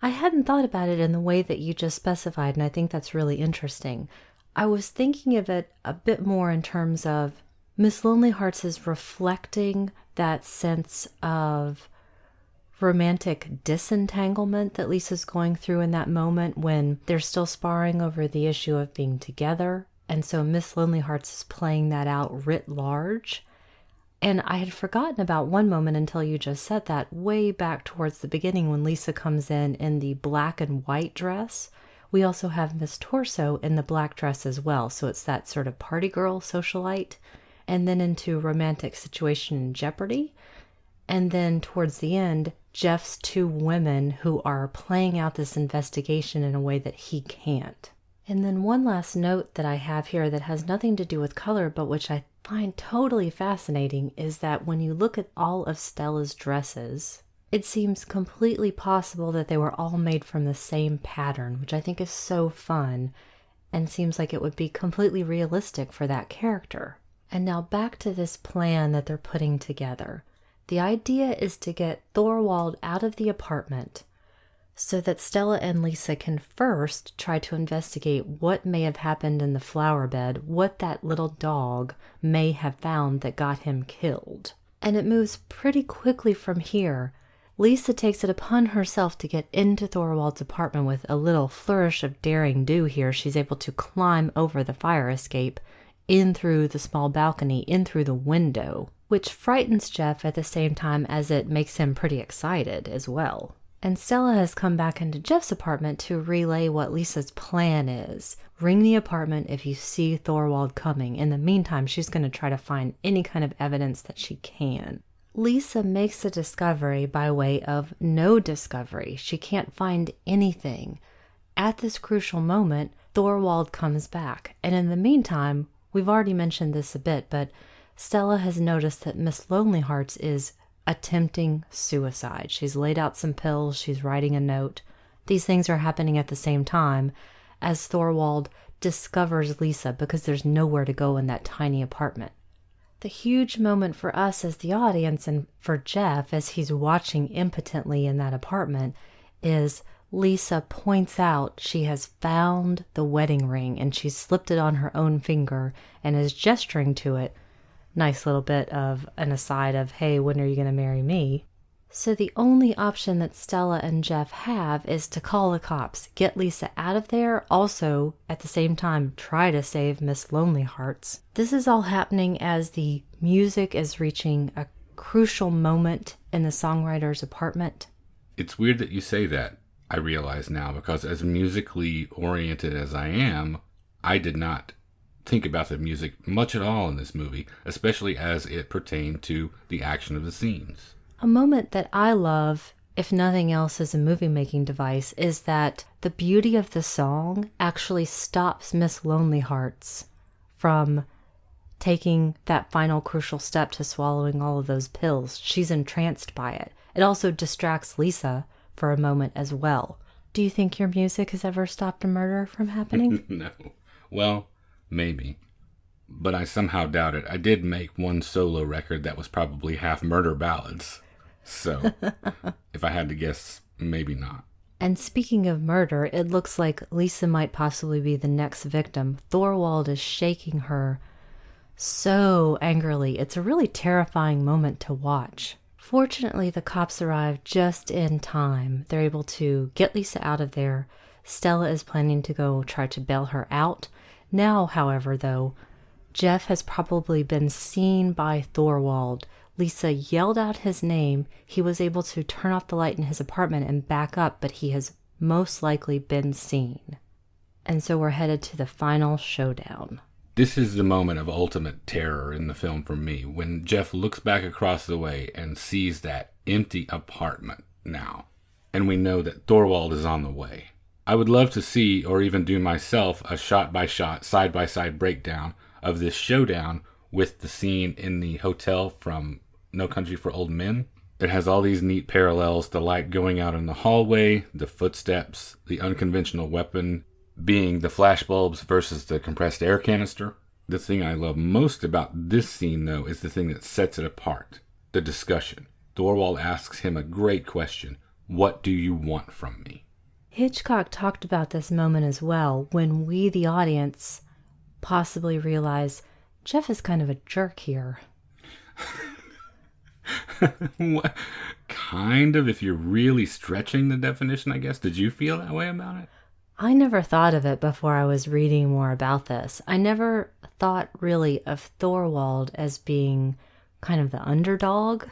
I hadn't thought about it in the way that you just specified, and I think that's really interesting. I was thinking of it a bit more in terms of Miss Lonely Hearts is reflecting that sense of romantic disentanglement that Lisa's going through in that moment when they're still sparring over the issue of being together. And so Miss Lonely Hearts is playing that out writ large. And I had forgotten about one moment until you just said that, way back towards the beginning when Lisa comes in the black and white dress. We also have Miss Torso in the black dress as well. So it's that sort of party girl socialite. And then into romantic situation in jeopardy. And then towards the end, Jeff's two women who are playing out this investigation in a way that he can't. And then one last note that I have here that has nothing to do with color, but which I find totally fascinating, is that when you look at all of Stella's dresses, it seems completely possible that they were all made from the same pattern, which I think is so fun and seems like it would be completely realistic for that character. And now back to this plan that they're putting together. The idea is to get Thorwald out of the apartment so that Stella and Lisa can first try to investigate what may have happened in the flower bed, what that little dog may have found that got him killed. And it moves pretty quickly from here. Lisa takes it upon herself to get into Thorwald's apartment with a little flourish of daring do here. She's able to climb over the fire escape, in through the small balcony, in through the window, which frightens Jeff at the same time as it makes him pretty excited as well. And Stella has come back into Jeff's apartment to relay what Lisa's plan is. Ring the apartment if you see Thorwald coming. In the meantime, she's going to try to find any kind of evidence that she can. Lisa makes a discovery by way of no discovery. She can't find anything. At this crucial moment, Thorwald comes back. And in the meantime, we've already mentioned this a bit, but Stella has noticed that Miss Lonely Hearts is attempting suicide. She's laid out some pills. She's writing a note. These things are happening at the same time as Thorwald discovers Lisa because there's nowhere to go in that tiny apartment. The huge moment for us as the audience and for Jeff as he's watching impotently in that apartment is Lisa points out she has found the wedding ring and she's slipped it on her own finger and is gesturing to it. Nice little bit of an aside of, hey, when are you going to marry me? So the only option that Stella and Jeff have is to call the cops, get Lisa out of there, also at the same time try to save Miss Lonely Hearts. This is all happening as the music is reaching a crucial moment in the songwriter's apartment. It's weird that you say that, I realize now, because as musically oriented as I am, I did not think about the music much at all in this movie, especially as it pertained to the action of the scenes. A moment that I love, if nothing else as a movie-making device, is that the beauty of the song actually stops Miss Lonely Hearts from taking that final crucial step to swallowing all of those pills. She's entranced by it. It also distracts Lisa for a moment as well. Do you think your music has ever stopped a murder from happening? No. Well, maybe. But I somehow doubt it. I did make one solo record that was probably half murder ballads. So, if I had to guess, maybe not. And speaking of murder, it looks like Lisa might possibly be the next victim. Thorwald is shaking her so angrily. It's a really terrifying moment to watch. Fortunately, the cops arrive just in time. They're able to get Lisa out of there. Stella is planning to go try to bail her out. Now, however, though, Jeff has probably been seen by Thorwald. Lisa yelled out his name. He was able to turn off the light in his apartment and back up, but he has most likely been seen. And so we're headed to the final showdown. This is the moment of ultimate terror in the film for me, when Jeff looks back across the way and sees that empty apartment now. And we know that Thorwald is on the way. I would love to see, or even do myself, a shot-by-shot, side-by-side breakdown of this showdown with the scene in the hotel from No Country for Old Men. It has all these neat parallels, the light going out in the hallway, the footsteps, the unconventional weapon being the flashbulbs versus the compressed air canister. The thing I love most about this scene, though, is the thing that sets it apart. The discussion. Thorwald asks him a great question. What do you want from me? Hitchcock talked about this moment as well, when we, the audience, possibly realize Jeff is kind of a jerk here. What? Kind of, if you're really stretching the definition, I guess. Did you feel that way about it? I never thought of it before I was reading more about this. I never thought really of Thorwald as being kind of the underdog.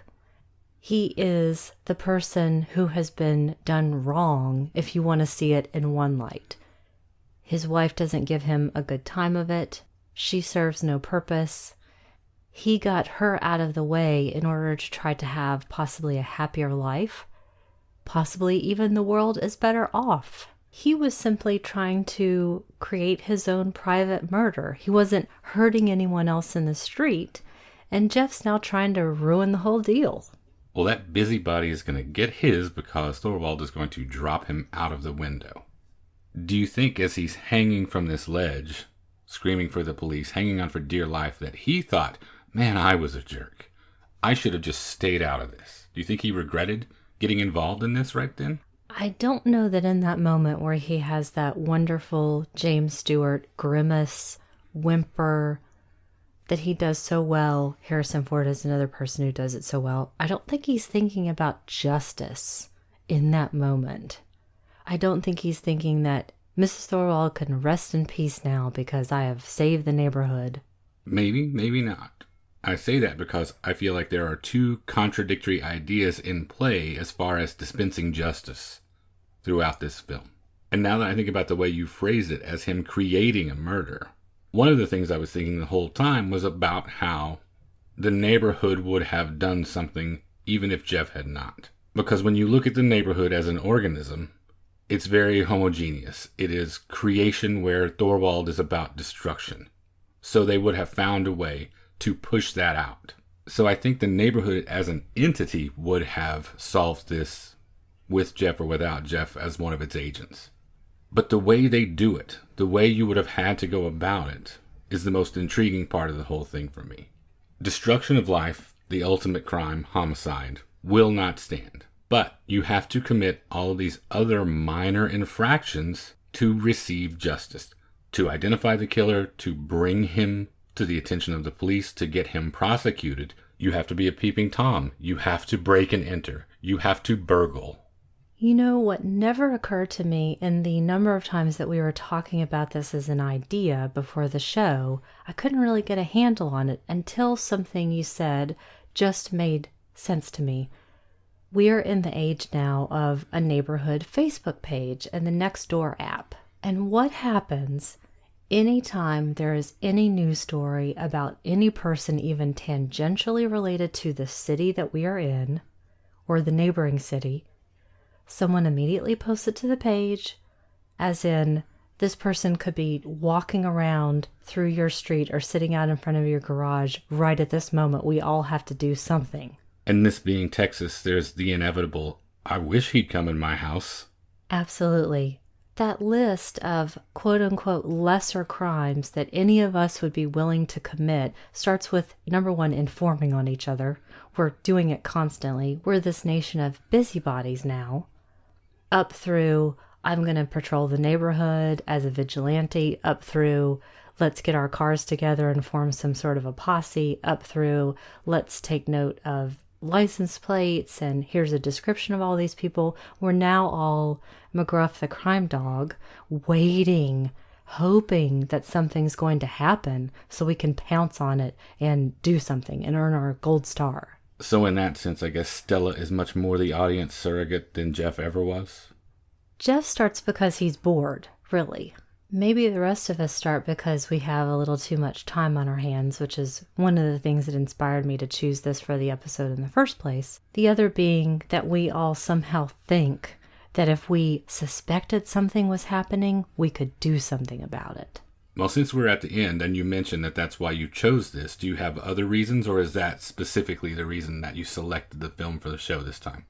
He is the person who has been done wrong, if you want to see it in one light. His wife doesn't give him a good time of it. She serves no purpose. He got her out of the way in order to try to have possibly a happier life. Possibly even the world is better off. He was simply trying to create his own private murder. He wasn't hurting anyone else in the street, and Jeff's now trying to ruin the whole deal. Well, that busybody is going to get his because Thorwald is going to drop him out of the window. Do you think as he's hanging from this ledge, screaming for the police, hanging on for dear life, that he thought, man, I was a jerk. I should have just stayed out of this. Do you think he regretted getting involved in this right then? I don't know that in that moment where he has that wonderful James Stewart grimace, whimper, that he does so well. Harrison Ford is another person who does it so well. I don't think he's thinking about justice in that moment. I don't think he's thinking that Mrs. Thorwald can rest in peace now because I have saved the neighborhood. Maybe, maybe not. I say that because I feel like there are two contradictory ideas in play as far as dispensing justice throughout this film. And now that I think about the way you phrased it as him creating a murder, one of the things I was thinking the whole time was about how the neighborhood would have done something even if Jeff had not. Because when you look at the neighborhood as an organism, it's very homogeneous. It is creation where Thorwald is about destruction. So they would have found a way to push that out. So I think the neighborhood as an entity would have solved this with Jeff or without Jeff as one of its agents. But the way they do it, the way you would have had to go about it, is the most intriguing part of the whole thing for me. Destruction of life, the ultimate crime, homicide, will not stand. But you have to commit all of these other minor infractions to receive justice, to identify the killer, to bring him to the attention of the police, to get him prosecuted. You have to be a peeping Tom. You have to break and enter. You have to burgle. You know, what never occurred to me in the number of times that we were talking about this as an idea before the show, I couldn't really get a handle on it until something you said just made sense to me. We are in the age now of a neighborhood Facebook page and the Nextdoor app. And what happens anytime there is any news story about any person even tangentially related to the city that we are in or the neighboring city, someone immediately posts it to the page, as in this person could be walking around through your street or sitting out in front of your garage right at this moment. We all have to do something. And this being Texas, there's the inevitable, I wish he'd come in my house. Absolutely. That list of quote-unquote lesser crimes that any of us would be willing to commit starts with, number one, informing on each other. We're doing it constantly. We're this nation of busybodies now. Up through, I'm going to patrol the neighborhood as a vigilante. Up through, let's get our cars together and form some sort of a posse. Up through, let's take note of license plates, and here's a description of all these people. We're now all McGruff the crime dog, waiting, hoping that something's going to happen so we can pounce on it and do something and earn our gold star. So in that sense, I guess Stella is much more the audience surrogate than Jeff ever was? Jeff starts because he's bored, really. Maybe the rest of us start because we have a little too much time on our hands, which is one of the things that inspired me to choose this for the episode in the first place. The other being that we all somehow think that if we suspected something was happening, we could do something about it. Well, since we're at the end and you mentioned that that's why you chose this, do you have other reasons, or is that specifically the reason that you selected the film for the show this time?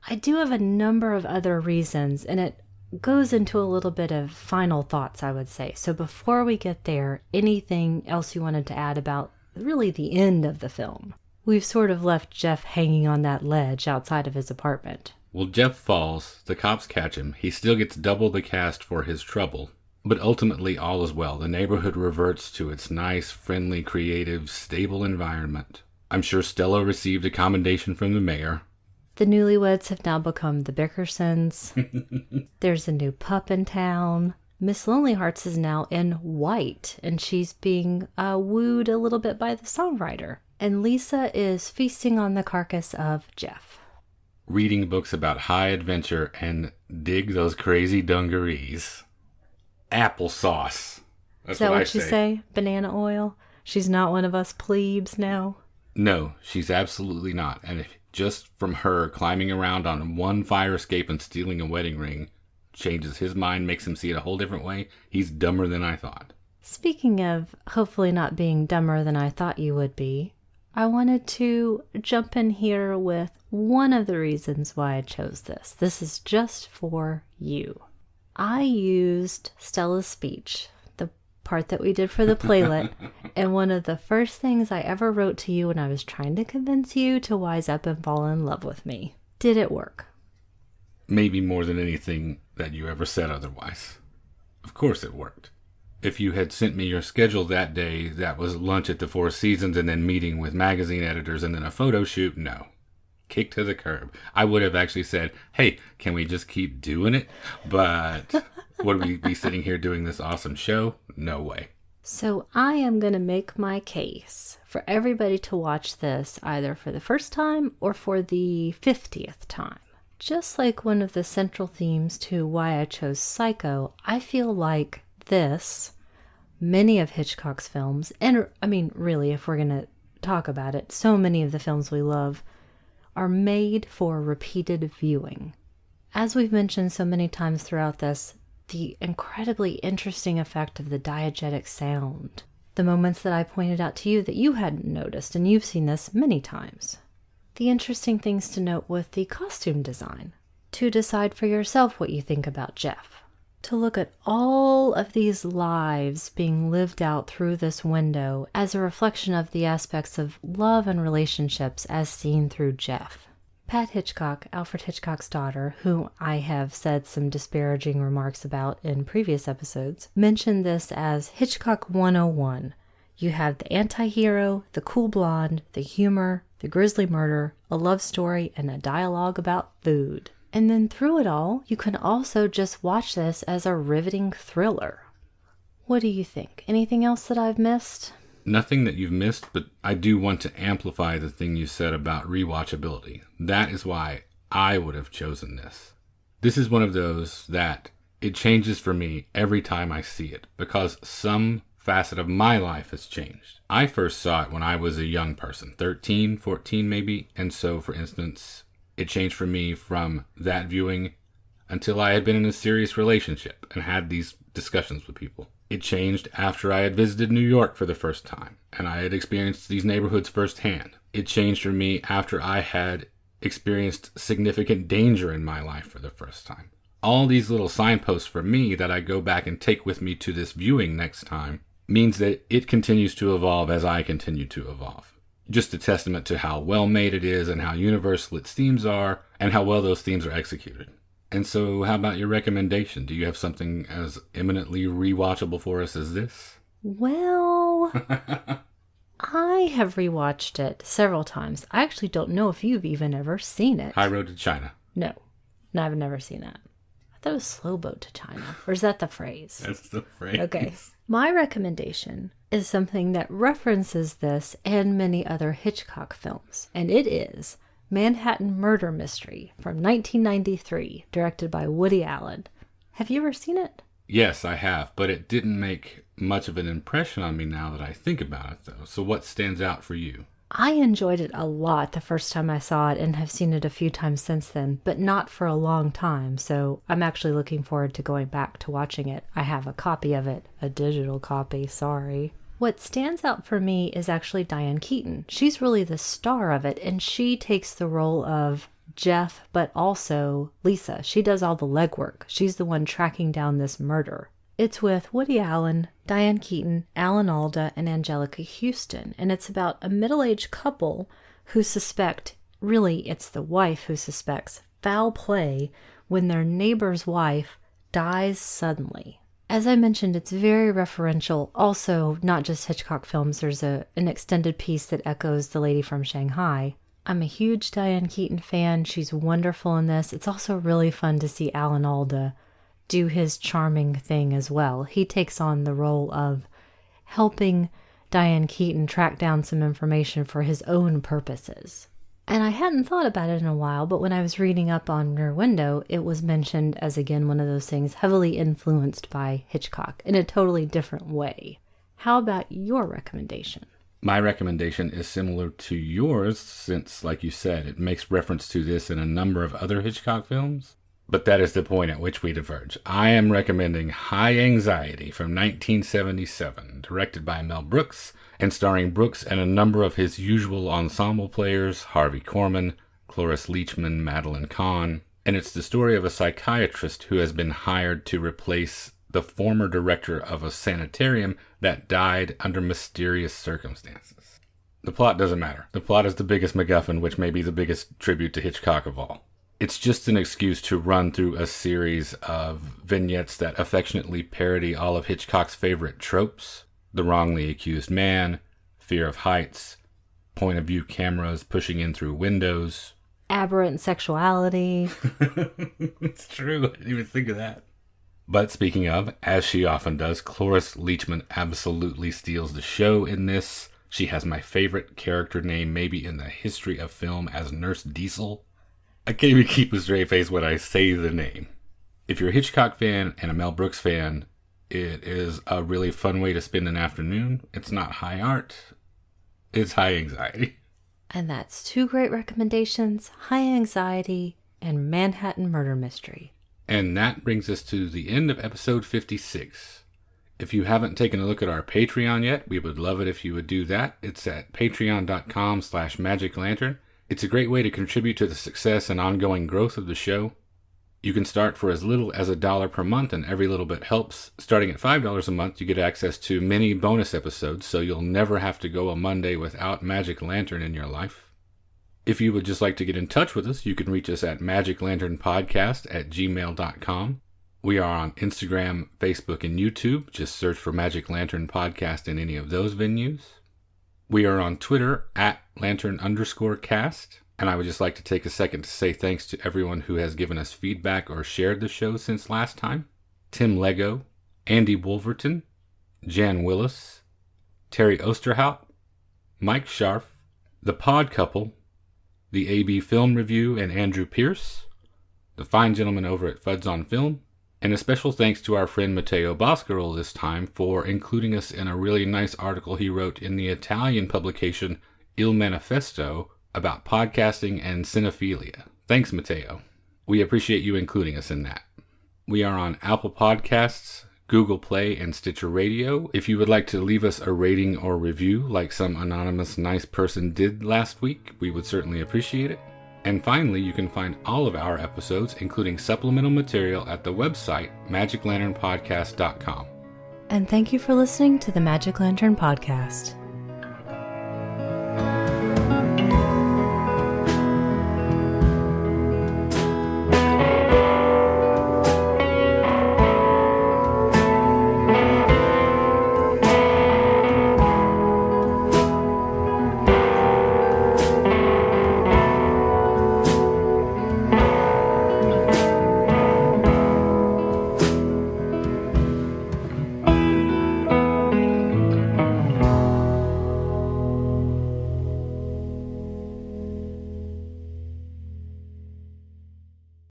I do have a number of other reasons, and it goes into a little bit of final thoughts, I would say. So before we get there, anything else you wanted to add about really the end of the film? We've sort of left Jeff hanging on that ledge outside of his apartment. Well, Jeff falls, the cops catch him, he still gets double the cast for his trouble. But ultimately all is well. The neighborhood reverts to its nice, friendly, creative, stable environment. I'm sure Stella received a commendation from the mayor. The newlyweds have now become the Bickersons. There's a new pup in town. Miss Lonely Hearts is now in white, and she's being wooed a little bit by the songwriter. And Lisa is feasting on the carcass of Jeff. Reading books about high adventure and dig those crazy dungarees. Applesauce. That's Is that what I you say? Banana oil? She's not one of us plebes now? No, she's absolutely not. And if just from her climbing around on one fire escape and stealing a wedding ring changes his mind, makes him see it a whole different way, he's dumber than I thought. Speaking of hopefully not being dumber than I thought you would be, I wanted to jump in here with one of the reasons why I chose this. This is just for you. I used Stella's speech, the part that we did for the playlet, and one of the first things I ever wrote to you when I was trying to convince you to wise up and fall in love with me. Did it work? Maybe more than anything that you ever said otherwise. Of course it worked. If you had sent me your schedule that day, that was lunch at the Four Seasons and then meeting with magazine editors and then a photo shoot, no. Kick to the curb. I would have actually said, hey, can we just keep doing it? But would we be sitting here doing this awesome show? No way. So I am going to make my case for everybody to watch this either for the first time or for the 50th time. Just like one of the central themes to why I chose Psycho, I feel like this, many of Hitchcock's films, and I mean, really, if we're going to talk about it, so many of the films we love are made for repeated viewing. As we've mentioned so many times throughout this, the incredibly interesting effect of the diegetic sound. The moments that I pointed out to you that you hadn't noticed, and you've seen this many times. The interesting things to note with the costume design. To decide for yourself what you think about Jeff. To look at all of these lives being lived out through this window as a reflection of the aspects of love and relationships as seen through Jeff. Pat Hitchcock, Alfred Hitchcock's daughter, who I have said some disparaging remarks about in previous episodes, mentioned this as Hitchcock 101. You have the anti-hero, the cool blonde, the humor, the grisly murder, a love story, and a dialogue about food. And then through it all, you can also just watch this as a riveting thriller. What do you think? Anything else that I've missed? Nothing that you've missed, but I do want to amplify the thing you said about rewatchability. That is why I would have chosen this. This is one of those that it changes for me every time I see it, because some facet of my life has changed. I first saw it when I was a young person, 13, 14 maybe, and so, for instance, it changed for me from that viewing until I had been in a serious relationship and had these discussions with people. It changed after I had visited New York for the first time and I had experienced these neighborhoods firsthand. It changed for me after I had experienced significant danger in my life for the first time. All these little signposts for me that I go back and take with me to this viewing next time means that it continues to evolve as I continue to evolve. Just a testament to how well made it is and how universal its themes are and how well those themes are executed. And so how about your recommendation? Do you have something as eminently rewatchable for us as this? Well, I have rewatched it several times. I actually don't know if you've even ever seen it. High Road to China. No, I've never seen that. I thought it was Slow Boat to China. Or is that the phrase? That's the phrase. Okay. My recommendation is something that references this and many other Hitchcock films, and it is Manhattan Murder Mystery from 1993, directed by Woody Allen. Have you ever seen it? Yes, I have, but it didn't make much of an impression on me now that I think about it, though. So what stands out for you? I enjoyed it a lot the first time I saw it and have seen it a few times since then, but not for a long time, so I'm actually looking forward to going back to watching it. I have a copy of it, a digital copy, sorry. What stands out for me is actually Diane Keaton. She's really the star of it, and she takes the role of Jeff, but also Lisa. She does all the legwork. She's the one tracking down this murder. It's with Woody Allen, Diane Keaton, Alan Alda, and Angelica Houston. And it's about a middle-aged couple who suspect, really it's the wife who suspects, foul play when their neighbor's wife dies suddenly. As I mentioned, it's very referential. Also, not just Hitchcock films, there's an extended piece that echoes The Lady from Shanghai. I'm a huge Diane Keaton fan. She's wonderful in this. It's also really fun to see Alan Alda do his charming thing as well. He takes on the role of helping Diane Keaton track down some information for his own purposes. And I hadn't thought about it in a while, but when I was reading up on Rear Window, it was mentioned as, again, one of those things heavily influenced by Hitchcock in a totally different way. How about your recommendation? My recommendation is similar to yours since, like you said, it makes reference to this in a number of other Hitchcock films. But that is the point at which we diverge. I am recommending High Anxiety from 1977, directed by Mel Brooks and starring Brooks and a number of his usual ensemble players, Harvey Korman, Cloris Leachman, Madeline Kahn. And it's the story of a psychiatrist who has been hired to replace the former director of a sanitarium that died under mysterious circumstances. The plot doesn't matter. The plot is the biggest MacGuffin, which may be the biggest tribute to Hitchcock of all. It's just an excuse to run through a series of vignettes that affectionately parody all of Hitchcock's favorite tropes: the wrongly accused man, fear of heights, point of view cameras pushing in through windows, aberrant sexuality. It's true. I didn't even think of that. But speaking of, as she often does, Cloris Leachman absolutely steals the show in this. She has my favorite character name maybe in the history of film as Nurse Diesel. I can't even keep a straight face when I say the name. If you're a Hitchcock fan and a Mel Brooks fan, it is a really fun way to spend an afternoon. It's not high art. It's high anxiety. And that's two great recommendations: High Anxiety and Manhattan Murder Mystery. And that brings us to the end of episode 56. If you haven't taken a look at our Patreon yet, we would love it if you would do that. It's at patreon.com/magiclantern. It's a great way to contribute to the success and ongoing growth of the show. You can start for as little as $1 per month, and every little bit helps. Starting at $5 a month, you get access to many bonus episodes, so you'll never have to go a Monday without Magic Lantern in your life. If you would just like to get in touch with us, you can reach us at magiclanternpodcast@gmail.com. We are on Instagram, Facebook, and YouTube. Just search for Magic Lantern Podcast in any of those venues. We are on Twitter at @Lantern_cast. And I would just like to take a second to say thanks to everyone who has given us feedback or shared the show since last time. Tim Lego, Andy Wolverton, Jan Willis, Terry Osterhout, Mike Scharf, The Pod Couple, the AB Film Review and Andrew Pierce, the fine gentleman over at Fuds on Film, and a special thanks to our friend Matteo Boscarol this time for including us in a really nice article he wrote in the Italian publication Il Manifesto about podcasting and cinephilia. Thanks, Matteo. We appreciate you including us in that. We are on Apple Podcasts, Google Play, and Stitcher Radio. If you would like to leave us a rating or review like some anonymous nice person did last week, we would certainly appreciate it. And finally, you can find all of our episodes, including supplemental material, at the website magiclanternpodcast.com. And thank you for listening to the Magic Lantern Podcast.